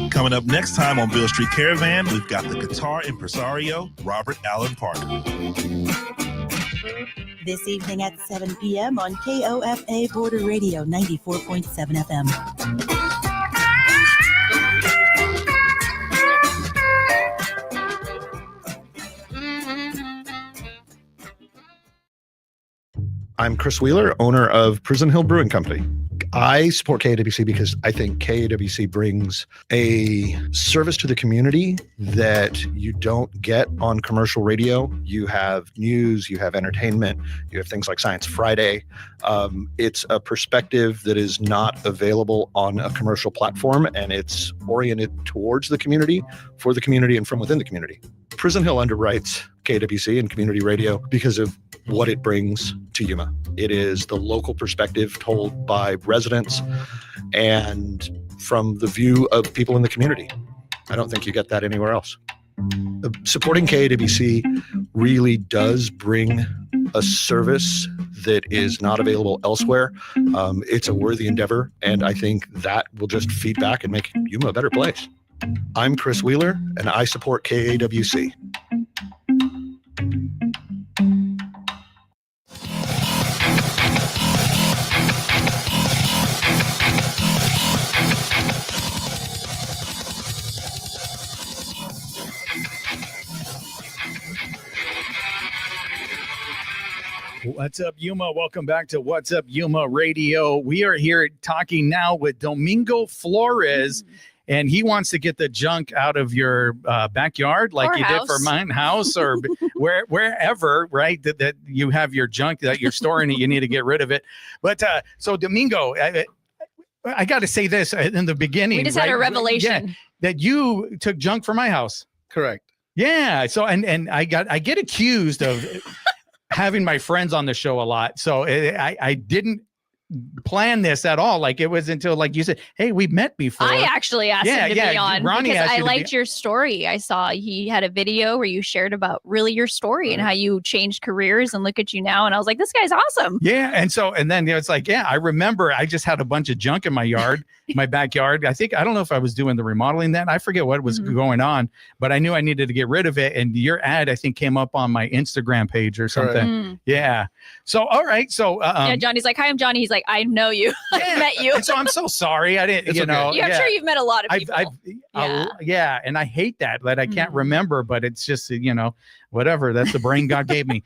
Coming up next time on Bill Street Caravan, we've got the guitar impresario, Robert Allen Parker. This evening at 7 p.m. on KOFA Border Radio 94.7 FM. I'm Chris Wheeler, owner of Prison Hill Brewing Company. I support KAWC because I think KAWC brings a service to the community that you don't get on commercial radio. You have news, you have entertainment, you have things like Science Friday. It's a perspective that is not available on a commercial platform, and it's oriented towards the community, for the community, and from within the community. Prison Hill underwrites KAWC and community radio because of what it brings to Yuma. It is the local perspective told by residents and from the view of people in the community. I don't think you get that anywhere else. Supporting KAWC really does bring a service that is not available elsewhere. It's a worthy endeavor, and I think that will just feed back and make Yuma a better place. I'm Chris Wheeler, and I support KAWC. What's up, Yuma? Welcome back to What's Up, Yuma Radio. We are here talking now with Domingo Flores, and he wants to get the junk out of your backyard like Or you did for mine house or wherever, right? That you have your junk that you're storing and you need to get rid of it. But so, Domingo, I got to say this in the beginning. We just had a revelation. That you took junk from my house. Correct. Yeah. So, and I get accused of having my friends on the show a lot. So I didn't plan this at all. Like it was until, like you said, hey, we've met before. I actually asked him to be on Ronnie because asked I you to liked be- your story. I saw he had a video where you shared about really your story and how you changed careers, and look at you now. And I was like, this guy's awesome. Yeah. And so, and then it's like, yeah, I remember I just had a bunch of junk in my yard, my backyard. I don't know if I was doing the remodeling then. I forget what was going on, but I knew I needed to get rid of it. And your ad, I think, came up on my Instagram page or something. Yeah. So, all right. So, yeah, Johnny's like, hi, I'm Johnny. He's like, I know you. I met you. And so I'm so sorry. I didn't, you know. I'm sure you've met a lot of people. Yeah. And I hate that I can't remember, but it's just, you know, whatever. That's the brain God gave me.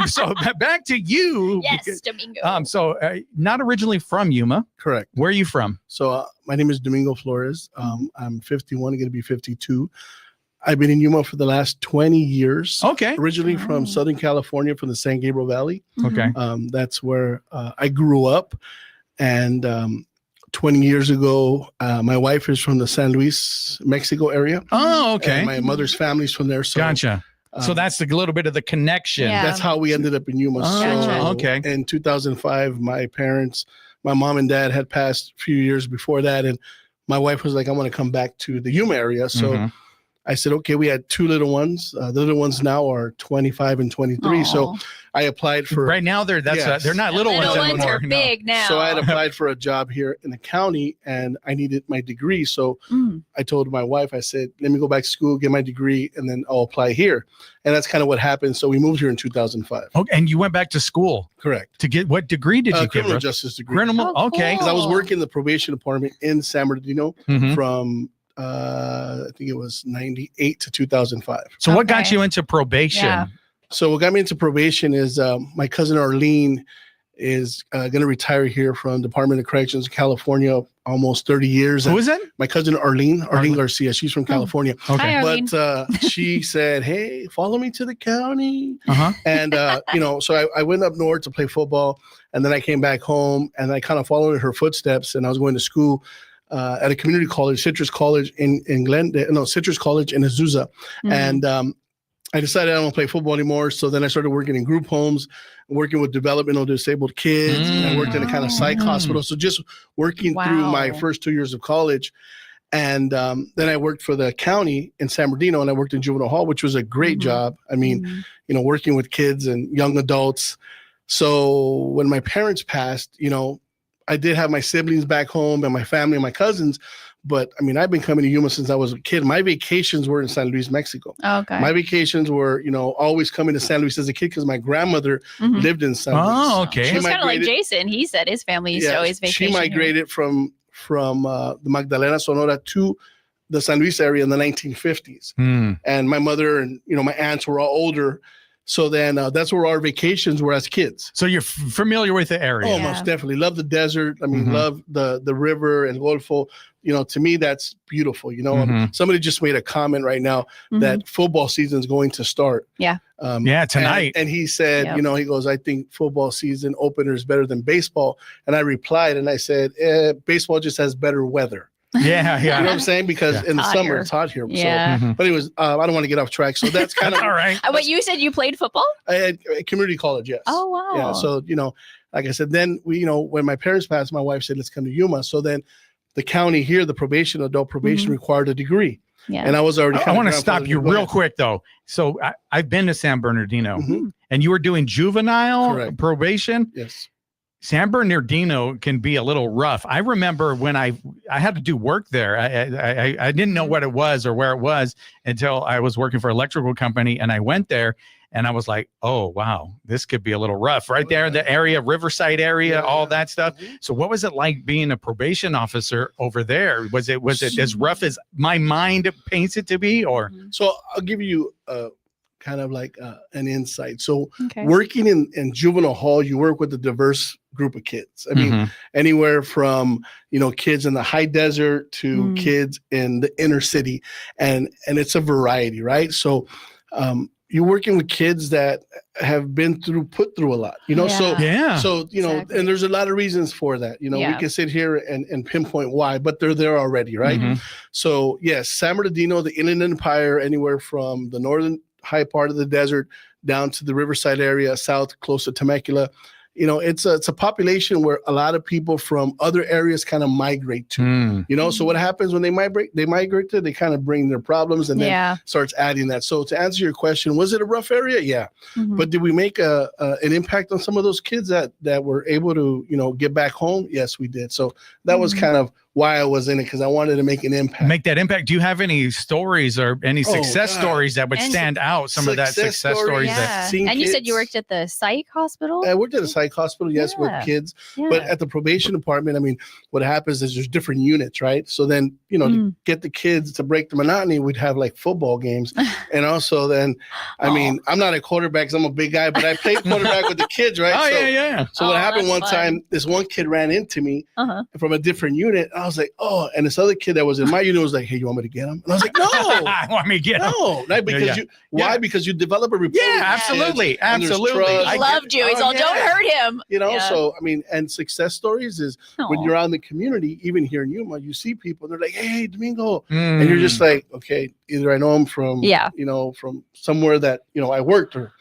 So back to you. Yes, Domingo. So not originally from Yuma. Correct. Where are you from? So my name is Domingo Flores. I'm 51, going to be 52. I've been in Yuma for the last 20 years. Okay. Originally from Southern California, from the San Gabriel Valley. Okay. That's where I grew up. And 20 years ago, my wife is from the San Luis, Mexico area. Oh, okay. And my mother's family's from there. So, gotcha. So that's the little bit of the connection. That's how we ended up in Yuma. Oh, okay. In 2005, my parents, my mom and dad had passed a few years before that. And my wife was like, I want to come back to the Yuma area. So I said, okay, we had two little ones. The little ones now are 25 and 23. So I applied for. Right now, they're not little ones anymore. Little ones are big now. So I had applied for a job here in the county and I needed my degree. So I told my wife, I said, let me go back to school, get my degree, and then I'll apply here. And that's kind of what happened. So we moved here in 2005. Okay, and you went back to school. Correct. To get what degree did you get? Criminal justice degree. Criminal. Okay. Because I was working in the probation department in San Bernardino from I think it was 98 to 2005. So what got you into probation? Yeah. So what got me into probation is my cousin Arlene is going to retire here from Department of Corrections in California, almost 30 years. Who is it? My cousin Arlene Garcia. She's from California. Okay. Hi, Arlene. But she said, hey, follow me to the county. And, so I went up north to play football, and then I came back home, and I kind of followed in her footsteps, and I was going to school at a community college, Citrus College in Citrus College in Azusa. And I decided I don't want to play football anymore. So then I started working in group homes, working with developmental disabled kids. And I worked in a kind of psych hospital. So just working through my first 2 years of college. And then I worked for the county in San Bernardino, and I worked in juvenile hall, which was a great job. I mean, working with kids and young adults. So when my parents passed, I did have my siblings back home and my family and my cousins. But I mean, I've been coming to Yuma since I was a kid. My vacations were in San Luis, Mexico. Okay. My vacations were, always coming to San Luis as a kid because my grandmother lived in San Luis. Oh, okay. It's kind of like Jason. He said his family used to always vacation. She migrated from the Magdalena, Sonora to the San Luis area in the 1950s. And my mother and, my aunts were all older. So then that's where our vacations were as kids. So you're familiar with the area. Oh, most definitely. Love the desert. I mean, love the river and Golfo. To me, that's beautiful. Somebody just made a comment right now that football season is going to start. Yeah. Tonight. And he said, he goes, I think football season opener is better than baseball. And I replied and I said, baseball just has better weather. Yeah. You know what I'm saying? Because in the summer it's hot here. Yeah. So, but anyways, I don't want to get off track. So that's kind of all right. What you said, you played football? I had community college, yes. Oh, wow. Yeah. So, like I said, then we, when my parents passed, my wife said, let's come to Yuma. So then the county here, the adult probation required a degree. Yeah. And I was already. I want to stop you real quick though. So I've been to San Bernardino and you were doing juvenile probation. Yes. San Bernardino can be a little rough. I remember when I had to do work there. I didn't know what it was or where it was until I was working for an electrical company, and I went there and I was like, oh wow, this could be a little rough right there in the area, Riverside area, all that stuff. So what was it like being a probation officer over there? Was it as rough as my mind paints it to be, or? So I'll give you kind of like an insight. So Okay. working in juvenile hall, you work with a diverse group of kids. I mean, anywhere from, kids in the high desert to kids in the inner city, and it's a variety, right? So you're working with kids that have put through a lot, so exactly. And there's a lot of reasons for that. We can sit here and pinpoint why, but they're there already, right? So yes, San Bernardino, the Inland Empire, anywhere from the northern high part of the desert down to the Riverside area, south, close to Temecula. It's a population where a lot of people from other areas kind of migrate to, so what happens when they migrate to, they kind of bring their problems and then starts adding that. So to answer your question, was it a rough area? Yeah. But did we make an impact on some of those kids that were able to, get back home? Yes, we did. So that was kind of why I was in it, because I wanted to make an impact. Make that impact. Do you have any stories or any success stories that would stand out? Some of that success stories that. And you said you worked at the psych hospital? I worked at a psych hospital, yes, with kids. But at the probation department, I mean, what happens is there's different units, right? So then, to get the kids to break the monotony, we'd have like football games. And also then, I mean, I'm not a quarterback because I'm a big guy, but I played quarterback with the kids, right? So what happened one time, this one kid ran into me from a different unit. I was like, oh, and this other kid that was in my unit was like, hey, you want me to get him? And I was like, no. I want me to get him. No, not because why? Because you develop a rapport. Yeah, absolutely. He loved you. He's all, don't hurt him. So, I mean, and success stories is when you're out in the community, even here in Yuma, you see people, they're like, hey, Domingo. And you're just like, okay, either I know him from, from somewhere that, I worked or,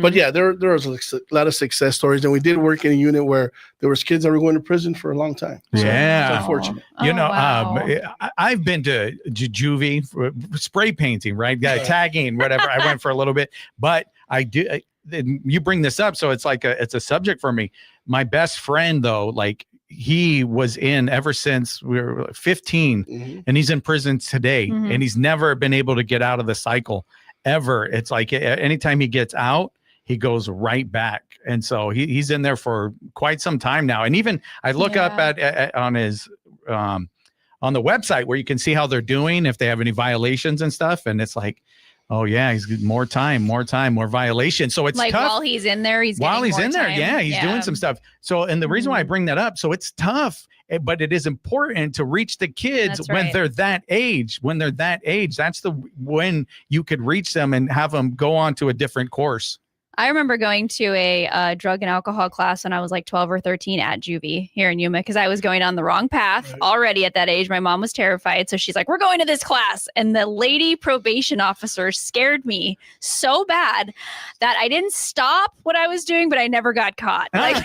but yeah, there was a lot of success stories. And we did work in a unit where there was kids that were going to prison for a long time. So it's unfortunate. I've been to juvie for spray painting, right? Tagging, whatever. I went for a little bit, but I do. You bring this up, so it's like it's a subject for me. My best friend, though, like he was in ever since we were 15, and he's in prison today, and he's never been able to get out of the cycle ever. It's like anytime he gets out, he goes right back. And so he's in there for quite some time now. And even I look up at on his on the website where you can see how they're doing, if they have any violations and stuff. And it's like, oh yeah, he's more time, more violations. So it's like tough. While he's in there, he's in there. He's doing some stuff. So, and the reason why I bring that up, so it's tough, but it is important to reach the kids when they're that age. When they're that age, that's when you could reach them and have them go on to a different course. I remember going to a drug and alcohol class when I was like 12 or 13 at juvie here in Yuma, because I was going on the wrong path already at that age. My mom was terrified. So she's like, we're going to this class. And the lady probation officer scared me so bad that I didn't stop what I was doing, but I never got caught. Like,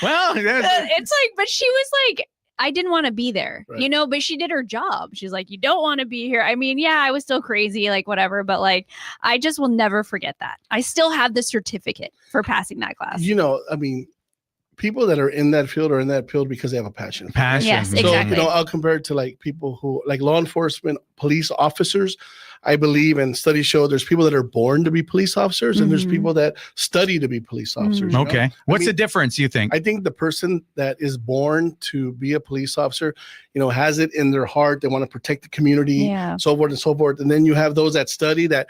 well, it's like, but she was like, I didn't want to be there, but she did her job. She's like, you don't want to be here. I mean, yeah, I was still crazy, like whatever, but like, I just will never forget that. I still have the certificate for passing that class. I mean, people that are in that field are in that field because they have a passion. Yes, exactly. So, I'll compare it to like people who like law enforcement, police officers. I believe, and studies show, there's people that are born to be police officers and there's people that study to be police officers. Okay. What's the difference, you think? I think the person that is born to be a police officer, has it in their heart. They want to protect the community, so forth and so forth. And then you have those that study that,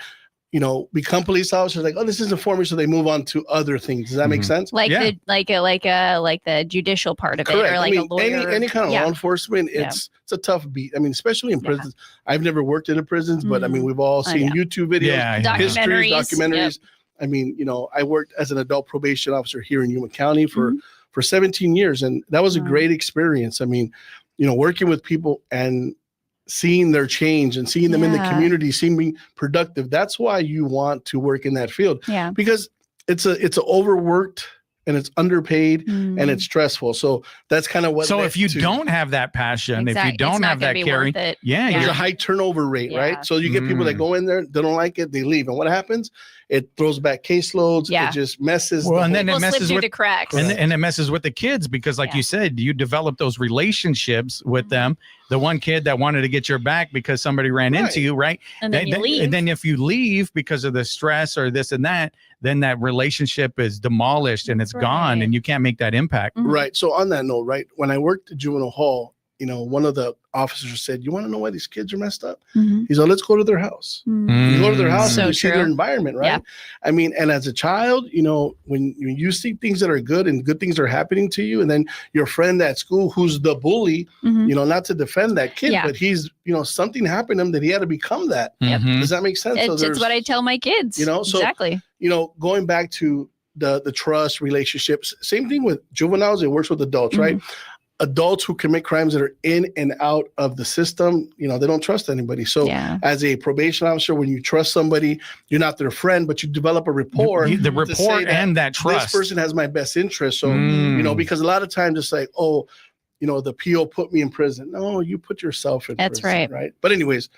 become police officers, like, oh, this isn't for me, so they move on to other things. Does that make sense? Like the judicial part of it, or like a lawyer. Any kind of law enforcement, it's a tough beat. I mean, especially in prisons. I've never worked in a prisons, but I mean, we've all seen YouTube videos, documentaries. I mean, I worked as an adult probation officer here in Yuma County for 17 years, and that was a great experience. I mean, working with people and seeing their change and seeing them in the community, seeming productive. That's why you want to work in that field. Yeah. Because it's overworked and it's underpaid and it's stressful. So that's kind of what. So if you don't have that passion, if you don't have that caring, there's a high turnover rate, right? So you get people that go in there, they don't like it, they leave. And what happens? It throws back caseloads. It just messes. Well, and then it messes with the cracks. And it messes with the kids because, like you said, you develop those relationships with them. The one kid that wanted to get your back because somebody ran into you, right? And then you leave. And then if you leave because of the stress or this and that, then that relationship is demolished and it's gone, and you can't make that impact. Right. So on that note, right, when I worked at juvenile hall, one of the officers said, "You want to know why these kids are messed up?" Mm-hmm. He's like, "Let's go to their house." You go to their house and you see their environment, right? Yeah. I mean, and as a child, when you see things that are good and good things are happening to you, and then your friend at school who's the bully, not to defend that kid, but he's, something happened to him that he had to become that. Does that make sense? It's what I tell my kids. Exactly. Going back to the trust relationships, same thing with juveniles, it works with adults, right? Adults who commit crimes that are in and out of the system, they don't trust anybody. So as a probation officer, when you trust somebody, you're not their friend, but you develop a rapport. The rapport and that trust. This person has my best interest. So, because a lot of times it's like, the PO put me in prison. No, you put yourself in prison. That's right. But anyways,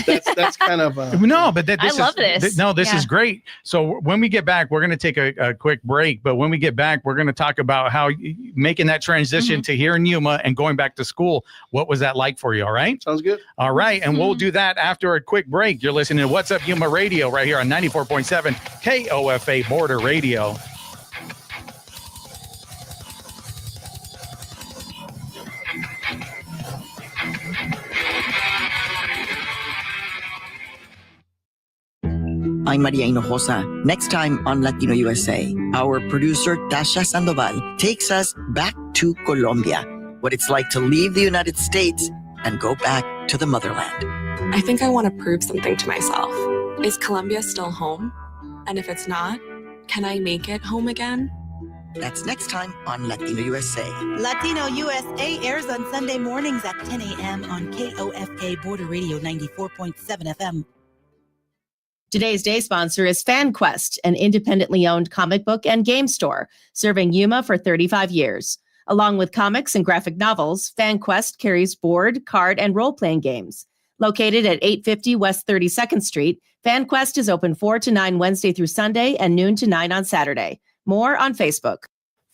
that's kind of no, but I love this. This is great. So when we get back, we're going to take a quick break. But when we get back, we're going to talk about how making that transition to here in Yuma and going back to school. What was that like for you? All right. Sounds good. All right. And we'll do that after a quick break. You're listening to What's Up Yuma Radio right here on 94.7 KOFA Border Radio. I'm Maria Hinojosa. Next time on Latino USA, our producer Tasha Sandoval takes us back to Colombia, what it's like to leave the United States and go back to the motherland. I think I want to prove something to myself. Is Colombia still home? And if it's not, can I make it home again? That's next time on Latino USA. Latino USA airs on Sunday mornings at 10 a.m. on KOFA Border Radio 94.7 FM. Today's day sponsor is FanQuest, an independently owned comic book and game store serving Yuma for 35 years. Along with comics and graphic novels, FanQuest carries board, card, and role-playing games. Located at 850 West 32nd Street, FanQuest is open 4 to 9 Wednesday through Sunday and noon to 9 on Saturday. More on Facebook.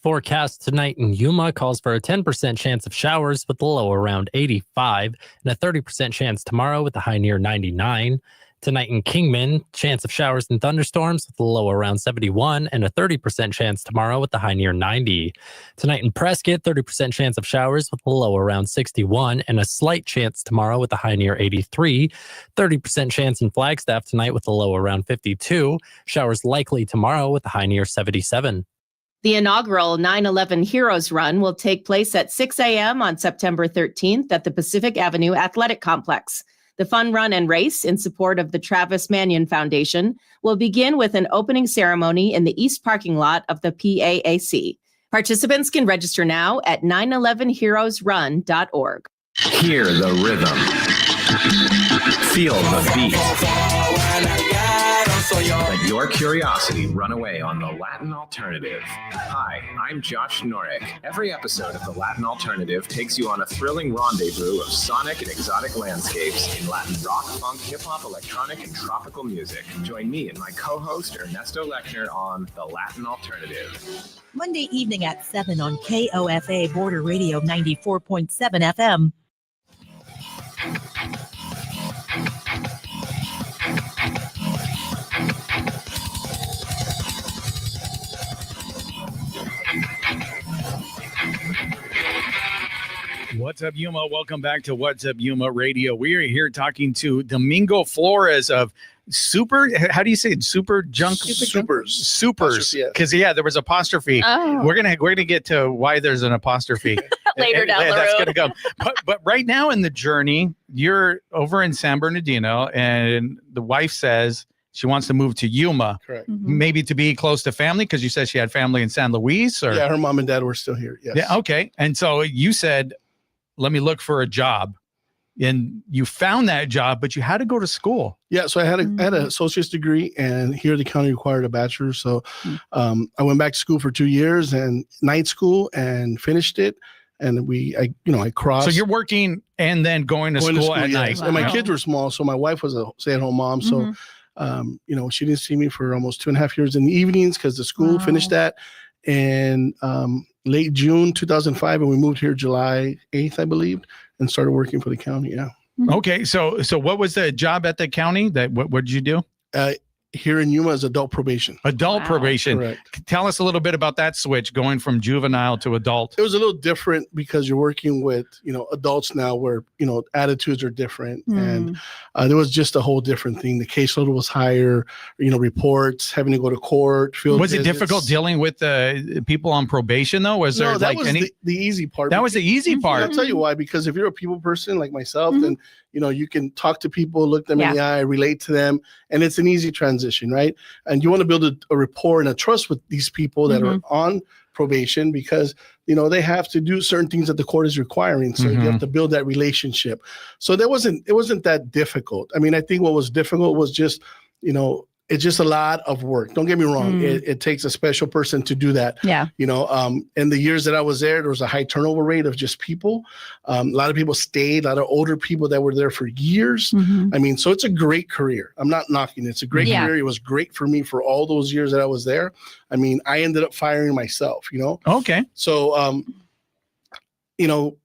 Forecast tonight in Yuma calls for a 10% chance of showers with the low around 85 and a 30% chance tomorrow with the high near 99. Tonight in Kingman, chance of showers and thunderstorms with the low around 71 and a 30% chance tomorrow with the high near 90. Tonight in Prescott, 30% chance of showers with the low around 61 and a slight chance tomorrow with the high near 83. 30% chance in Flagstaff tonight with the low around 52. Showers likely tomorrow with the high near 77. The inaugural 9/11 Heroes Run will take place at 6 a.m. on September 13th at the Pacific Avenue Athletic Complex. The fun run and race in support of the Travis Manion Foundation will begin with an opening ceremony in the east parking lot of the PAAC. Participants can register now at 911heroesrun.org. Hear the rhythm. Feel the beat. Let your curiosity run away on the Latin Alternative. Hi, I'm Josh Norrick. Every episode of the Latin Alternative takes you on a thrilling rendezvous of sonic and exotic landscapes in Latin rock, funk, hip-hop, electronic, and tropical music. Join me and my co-host Ernesto Lechner on the Latin Alternative. Monday evening at 7 on KOFA Border Radio 94.7 FM. What's up, Yuma? Welcome back to What's Up Yuma Radio. We are here talking to Domingo Flores of Super. How do you say it? Supers. Because there was apostrophe. Oh. We're gonna get to why there's an apostrophe later down the road. That's gonna come. But right now in the journey, you're over in San Bernardino, and the wife says she wants to move to Yuma. Correct. Maybe to be close to family, because you said she had family in San Luis. Or yeah, her mom and dad were still here. Yes. Yeah. Okay. And so you said, let me look for a job, and you found that job, but you had to go to school. Yeah. So I had an associate's degree, and here the county required a bachelor's. So I went back to school for 2 years and night school and finished it. And I crossed. So you're working and then going to school at night. Wow. And my kids were small. So my wife was a stay-at-home mom. So, she didn't see me for almost 2.5 years in the evenings because the school finished that. And late June 2005, and we moved here July 8th, I believe, and started working for the county. Yeah. Okay. So what was the job at the county? What did you do? here in Yuma is adult probation. Adult probation. Correct. Tell us a little bit about that switch going from juvenile to adult. It was a little different because you're working with, adults now where, attitudes are different. And there was just a whole different thing. The caseload was higher, reports, having to go to court. Was it difficult dealing with the people on probation though? Was there that was the easy part. That was the easy part. I'll tell you why, because if you're a people person like myself, then you can talk to people, look them in the eye, relate to them, and it's an easy transition, right? And you want to build a rapport and a trust with these people that are on probation because, they have to do certain things that the court is requiring. So you have to build that relationship. So it wasn't that difficult. I mean, I think what was difficult was just, it's just a lot of work. Don't get me wrong. It takes a special person to do that. Yeah. In the years that I was there was a high turnover rate of just people. A lot of people stayed, a lot of older people that were there for years. I mean, so it's a great career. I'm not knocking it. It's a great career. It was great for me for all those years that I was there. I mean, I ended up firing myself, Okay. So,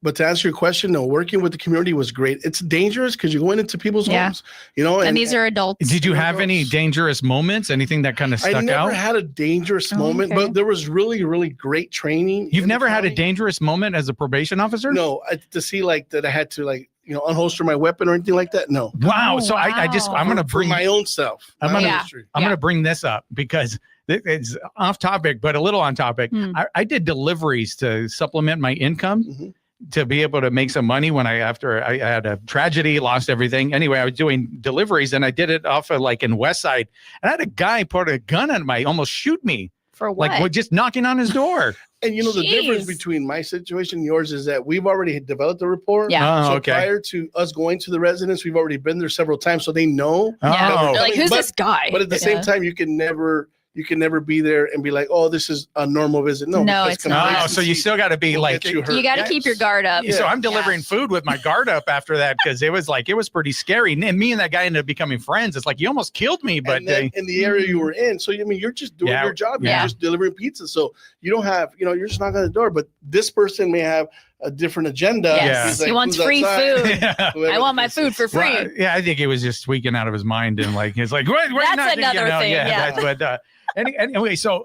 but to answer your question, no, working with the community was great. It's dangerous because you're going into people's homes, and these are adults. Did you have any dangerous moments? Anything that kind of stuck out? I never had a dangerous moment, but there was really, really great training. You've never had a dangerous moment as a probation officer? No, to see that I had to unholster my weapon or anything like that. No. Wow. So I'm going to bring my own self. I'm going to bring this up because it's off topic, but a little on topic. I did deliveries to supplement my income to be able to make some money after I had a tragedy, lost everything. Anyway, I was doing deliveries and I did it off of in West Side. And I had a guy put a gun on almost shoot me. For what? Just knocking on his door. And the difference between my situation and yours is that we've already developed a rapport. Yeah. So prior to us going to the residence, we've already been there several times, so they know. Yeah. They're like, who's this guy? But at the same time, you can never be there and be like, oh, this is a normal visit. No, it's not. Oh, so you still got to be you got to keep your guard up. So I'm delivering food with my guard up after that because it was pretty scary. And me and that guy ended up becoming friends. It's like, you almost killed me, but in the area you were in. So, you're just doing your job. You're just delivering pizza. So you don't have, you're just knocking on the door, but this person may have a different agenda. Yes. He wants free food. I want my food for free. Well, I think he was just tweaking out of his mind and he's like, wait, that's another thing. Yeah. Anyway, so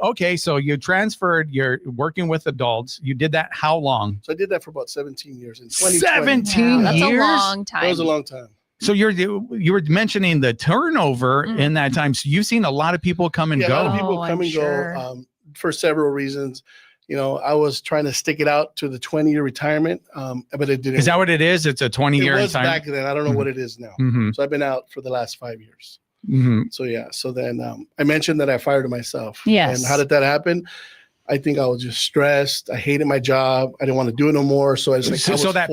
you transferred, you're working with adults. You did that how long? So I did that for about 17 years. In 17 years? That's a long time. That was a long time. So you were mentioning the turnover in that time. So you've seen a lot of people come and go. A lot of people come and go for several reasons. I was trying to stick it out to the 20-year retirement, but it didn't. Is that what it is? It's a 20-year retirement? It was retirement? back then. I don't know what it is now. So I've been out for the last 5 years. So so then I mentioned that I fired myself. Yes. And how did that happen? I think I was just stressed. I hated my job. I didn't want to do it no more. So I was like, that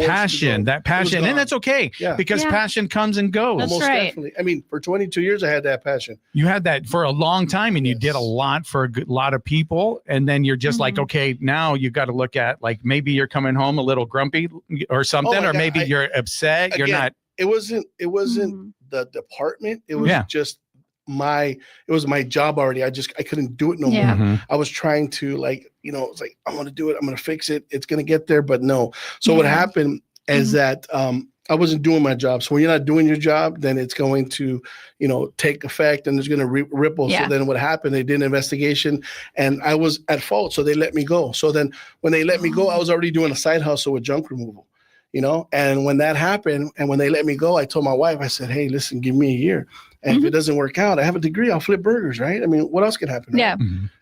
passion, and that's okay because passion comes and goes. That's Most right. definitely. I mean, for 22 years, I had that passion. You had that for a long time and you did a lot for a lot of people. And then you're just like, okay, now you got to look at maybe you're coming home a little grumpy or something, or maybe you're upset. Again, you're not. It wasn't the department. It was just it was my job already. I couldn't do it no more. I was trying to it's like, I want to do it. I'm going to fix it. It's going to get there, but no. So what happened is that I wasn't doing my job. So when you're not doing your job, then it's going to, take effect and there's going to ripple. So then what happened, they did an investigation and I was at fault. So they let me go. So then when they let me go, I was already doing a side hustle with junk removal. And when that happened and when they let me go, I told my wife, I said, hey, listen, give me a year. And if it doesn't work out, I have a degree. I'll flip burgers, right? I mean, what else could happen? Right? Yeah.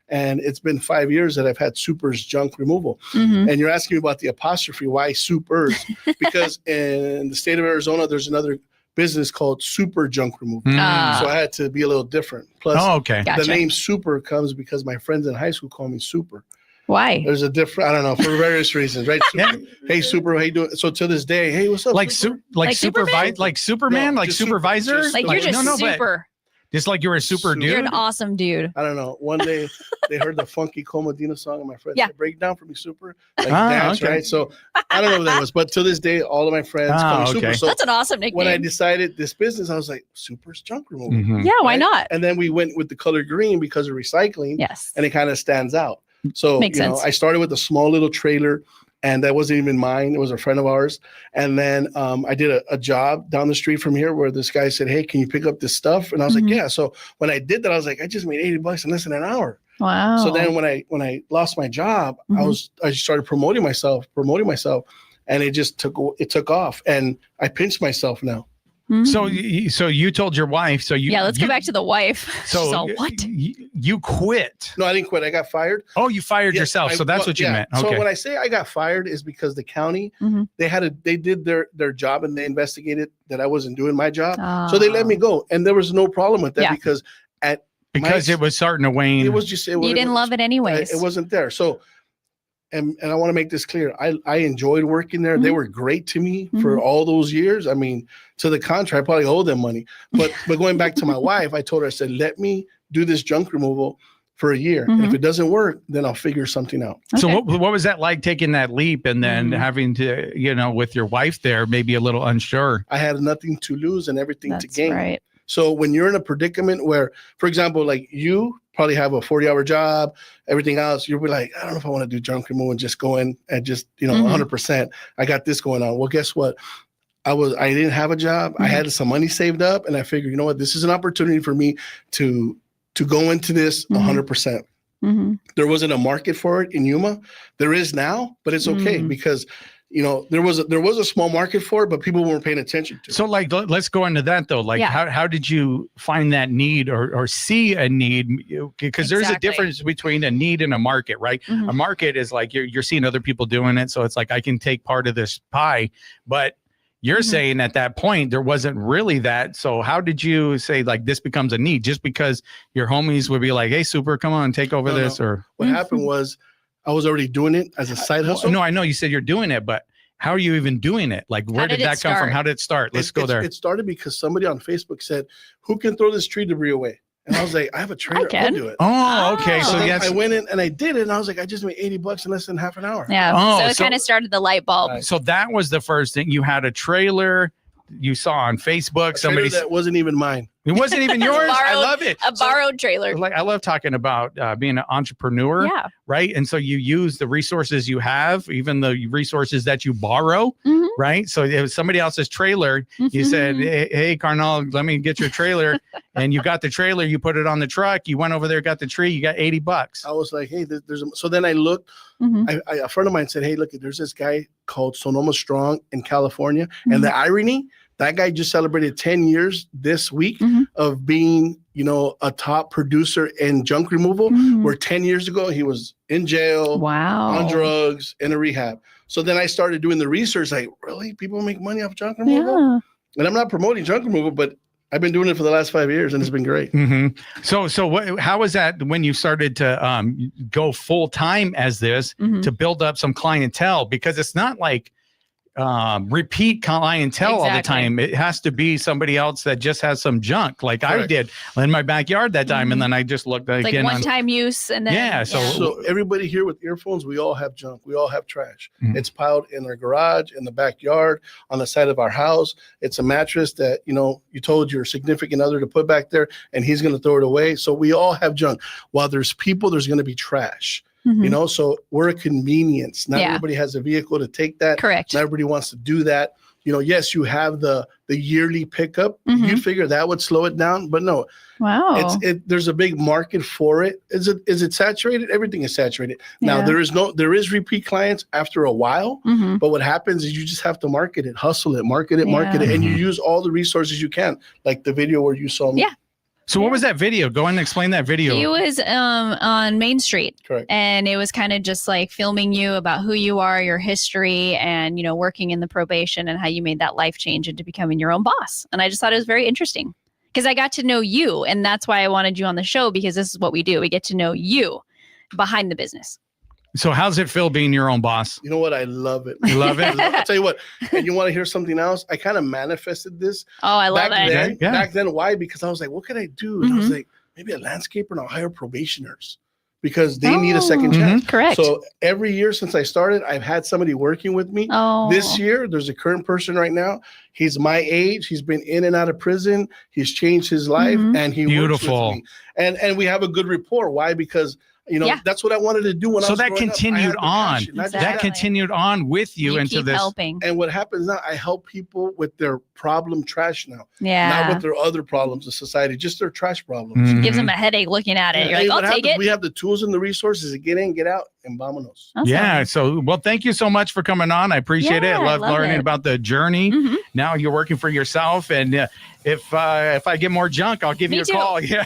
And it's been 5 years that I've had Super's junk removal. And you're asking me about the apostrophe. Why Super's? Because in the state of Arizona, there's another business called Super Junk Removal. So I had to be a little different. Plus, the name Super comes because my friends in high school call me Super. Why? There's a different, I don't know, for various reasons, right? Super, hey, Super, how you doing? So to this day, hey, what's up? Like Superman, like Superman, like supervisor? You're just super. Just like you're a super dude? You're an awesome dude. I don't know. One day they heard the funky Comodina song and my friend said, break down for me, Super. Like dance, right? So I don't know what that was. But to this day, all of my friends call me Super. So that's an awesome nickname. When I decided this business, I was like, Super's junk removal. Yeah, why not? And then we went with the color green because of recycling. Yes. And it kind of stands out. So, Makes sense. I started with a small little trailer and that wasn't even mine. It was a friend of ours. And then I did a job down the street from here where this guy said, hey, can you pick up this stuff? And I was like, yeah. So when I did that, I was like, I just made $80 in less than an hour. Wow. So then when I lost my job, I started promoting myself, and it just took off, and I pinched myself now. So you told your wife. So let's go back to the wife. So She's all, what? You quit? No, I didn't quit. I got fired. Oh, you fired yourself. So that's what you meant. Okay. So when I say I got fired is because the county they did their job, and they investigated that I wasn't doing my job. So they let me go, and there was no problem with that because it was starting to wane. It was just you didn't love it anyways. It wasn't there. So. And I want to make this clear. I enjoyed working there. They were great to me for all those years. I mean, to the contrary, I probably owe them money. But going back to my wife, I told her, I said, let me do this junk removal for a year. And if it doesn't work, then I'll figure something out. Okay. So what was that like, taking that leap and then having to, with your wife there, maybe a little unsure? I had nothing to lose and everything to gain. Right. So when you're in a predicament where, for example, like you probably have a 40-hour job, everything else, you'll be like, I don't know if I want to do junk removal and just go in and just, 100%. I got this going on. Well, guess what? I didn't have a job. I had some money saved up, and I figured, you know what? This is an opportunity for me to go into this 100%. There wasn't a market for it in Yuma. There is now, but it's okay because there was a small market for it, but people weren't paying attention to it. So let's go into that though. Like how did you find that need or see a need? Because there's a difference between a need and a market, right? A market is like you're seeing other people doing it. So it's like, I can take part of this pie, but you're saying at that point, there wasn't really that. So how did you say like this becomes a need just because your homies would be like, hey, super, come on, take over this? Or what happened was, I was already doing it as a side hustle. No, I know you said you're doing it, but how are you even doing it? Like, where did that come from? How did it start? Let's go there. It started because somebody on Facebook said, who can throw this tree debris away? And I was like, I have a trailer. I'll do it. Oh, okay. So yes. I went in and I did it. And I was like, I just made $80 in less than half an hour. Yeah. So it kind of started the light bulb. So that was the first thing. You had a trailer you saw on Facebook. Somebody that wasn't even mine. It wasn't even yours. I love it. A borrowed trailer. Like I love talking about being an entrepreneur, right? And so you use the resources you have, even the resources that you borrow, right? So it was somebody else's trailer. You said, hey, Carnal, let me get your trailer. And you got the trailer. You put it on the truck. You went over there, got the tree. You got $80. I was like, hey, so then I looked. A friend of mine said, hey, look, there's this guy called Sonoma Strong in California. And the irony, that guy just celebrated 10 years this week of being, a top producer in junk removal, where 10 years ago he was in jail, on drugs, in a rehab. So then I started doing the research, like, really? People make money off junk removal? Yeah. And I'm not promoting junk removal, but I've been doing it for the last 5 years, and it's been great. So how was that when you started to go full time as this to build up some clientele? Because it's not like repeat clientele all the time. It has to be somebody else that just has some junk, like I did in my backyard that time, and then I just looked like again one-time use, and then So everybody here with earphones, we all have junk. We all have trash. It's piled in our garage, in the backyard, on the side of our house. It's a mattress that you told your significant other to put back there, and he's going to throw it away. So we all have junk. While there's people, there's going to be trash. So we're a convenience. Not everybody has a vehicle to take that. Correct. Not everybody wants to do that. Yes, you have the yearly pickup. You figure that would slow it down, but no. Wow. There's a big market for it. Is it saturated? Everything is saturated. Now there is repeat clients after a while, but what happens is you just have to market it, hustle it, market it, and you use all the resources you can, like the video where you saw me. Yeah. So what was that video? Go and explain that video. He was on Main Street. Correct. And it was kind of just like filming you about who you are, your history, and, working in the probation and how you made that life change into becoming your own boss. And I just thought it was very interesting because I got to know you. And that's why I wanted you on the show, because this is what we do. We get to know you behind the business. So how's it feel being your own boss? You know what? I love it. You love it? I'll tell you what, and you want to hear something else? I kind of manifested this. Oh, I love it. Back then, why? Because I was like, what can I do? And I was like, maybe a landscaper, and I'll hire probationers because they need a second chance. Correct. So every year since I started, I've had somebody working with me. This year, there's a current person right now. He's my age. He's been in and out of prison. He's changed his life, and he works with me. And we have a good rapport. Why? Because That's what I wanted to do when I was that growing up. I continued had the on. passion, not just That continued on with you into keep this. helping. And what happens now, I help people with their problem trash now. Yeah. Not with their other problems in society, just their trash problems. Gives them a headache looking at it. You're like, I'll take it. We have the tools and the resources to get in, get out, and vámonos. Yeah. So, well, thank you so much for coming on. I appreciate it. I love learning about the journey. Now you're working for yourself. And if I get more junk, I'll give you a call. Yeah.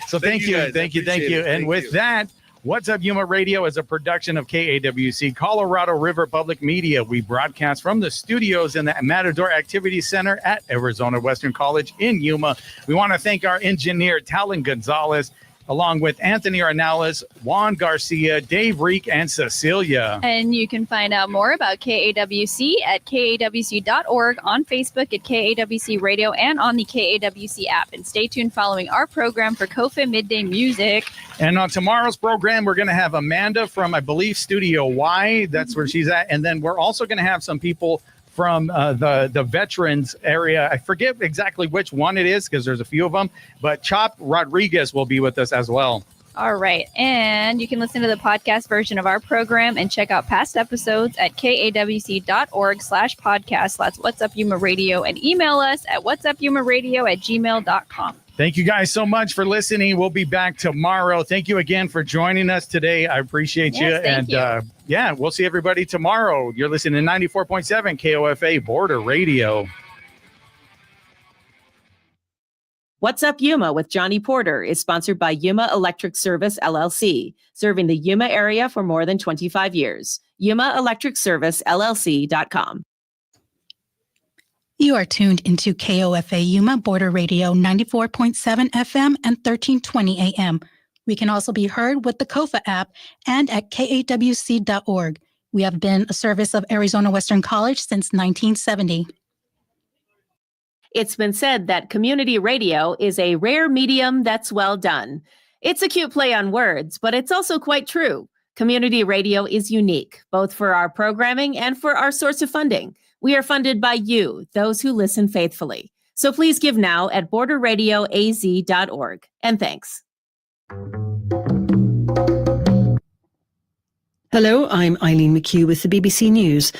So thank you. Thank you. And with that, What's Up Yuma Radio is a production of KAWC, Colorado River Public Media. We broadcast from the studios in the Matador Activity Center at Arizona Western College in Yuma. We want to thank our engineer, Talon Gonzalez, along with Anthony Arnales, Juan Garcia, Dave Reek, and Cecilia. And you can find out more about KAWC at KAWC.org, on Facebook at KAWC Radio, and on the KAWC app. And stay tuned following our program for KOFA Midday Music. And on tomorrow's program, we're going to have Amanda from, I believe, Studio Y. That's where she's at. And then we're also going to have some people from the veterans area. I forget exactly which one it is because there's a few of them, but Chop Rodriguez will be with us as well. All right. And you can listen to the podcast version of our program and check out past episodes at kawc.org/podcast. That's What's Up Yuma Radio, and email us at whatsupyumaradio@gmail.com. Thank you guys so much for listening. We'll be back tomorrow. Thank you again for joining us today. I appreciate you. Thank you. We'll see everybody tomorrow. You're listening to 94.7 KOFA Border Radio. What's Up Yuma with Johnny Porter is sponsored by Yuma Electric Service, LLC, serving the Yuma area for more than 25 years. YumaElectricServiceLLC.com. You are tuned into KOFA Yuma Border Radio 94.7 FM and 1320 AM. We can also be heard with the KOFA app and at KAWC.org. We have been a service of Arizona Western College since 1970. It's been said that community radio is a rare medium that's well done. It's a cute play on words, but it's also quite true. Community radio is unique, both for our programming and for our source of funding. We are funded by you, those who listen faithfully. So please give now at borderradioaz.org. And thanks. Hello, I'm Eileen McHugh with the BBC News.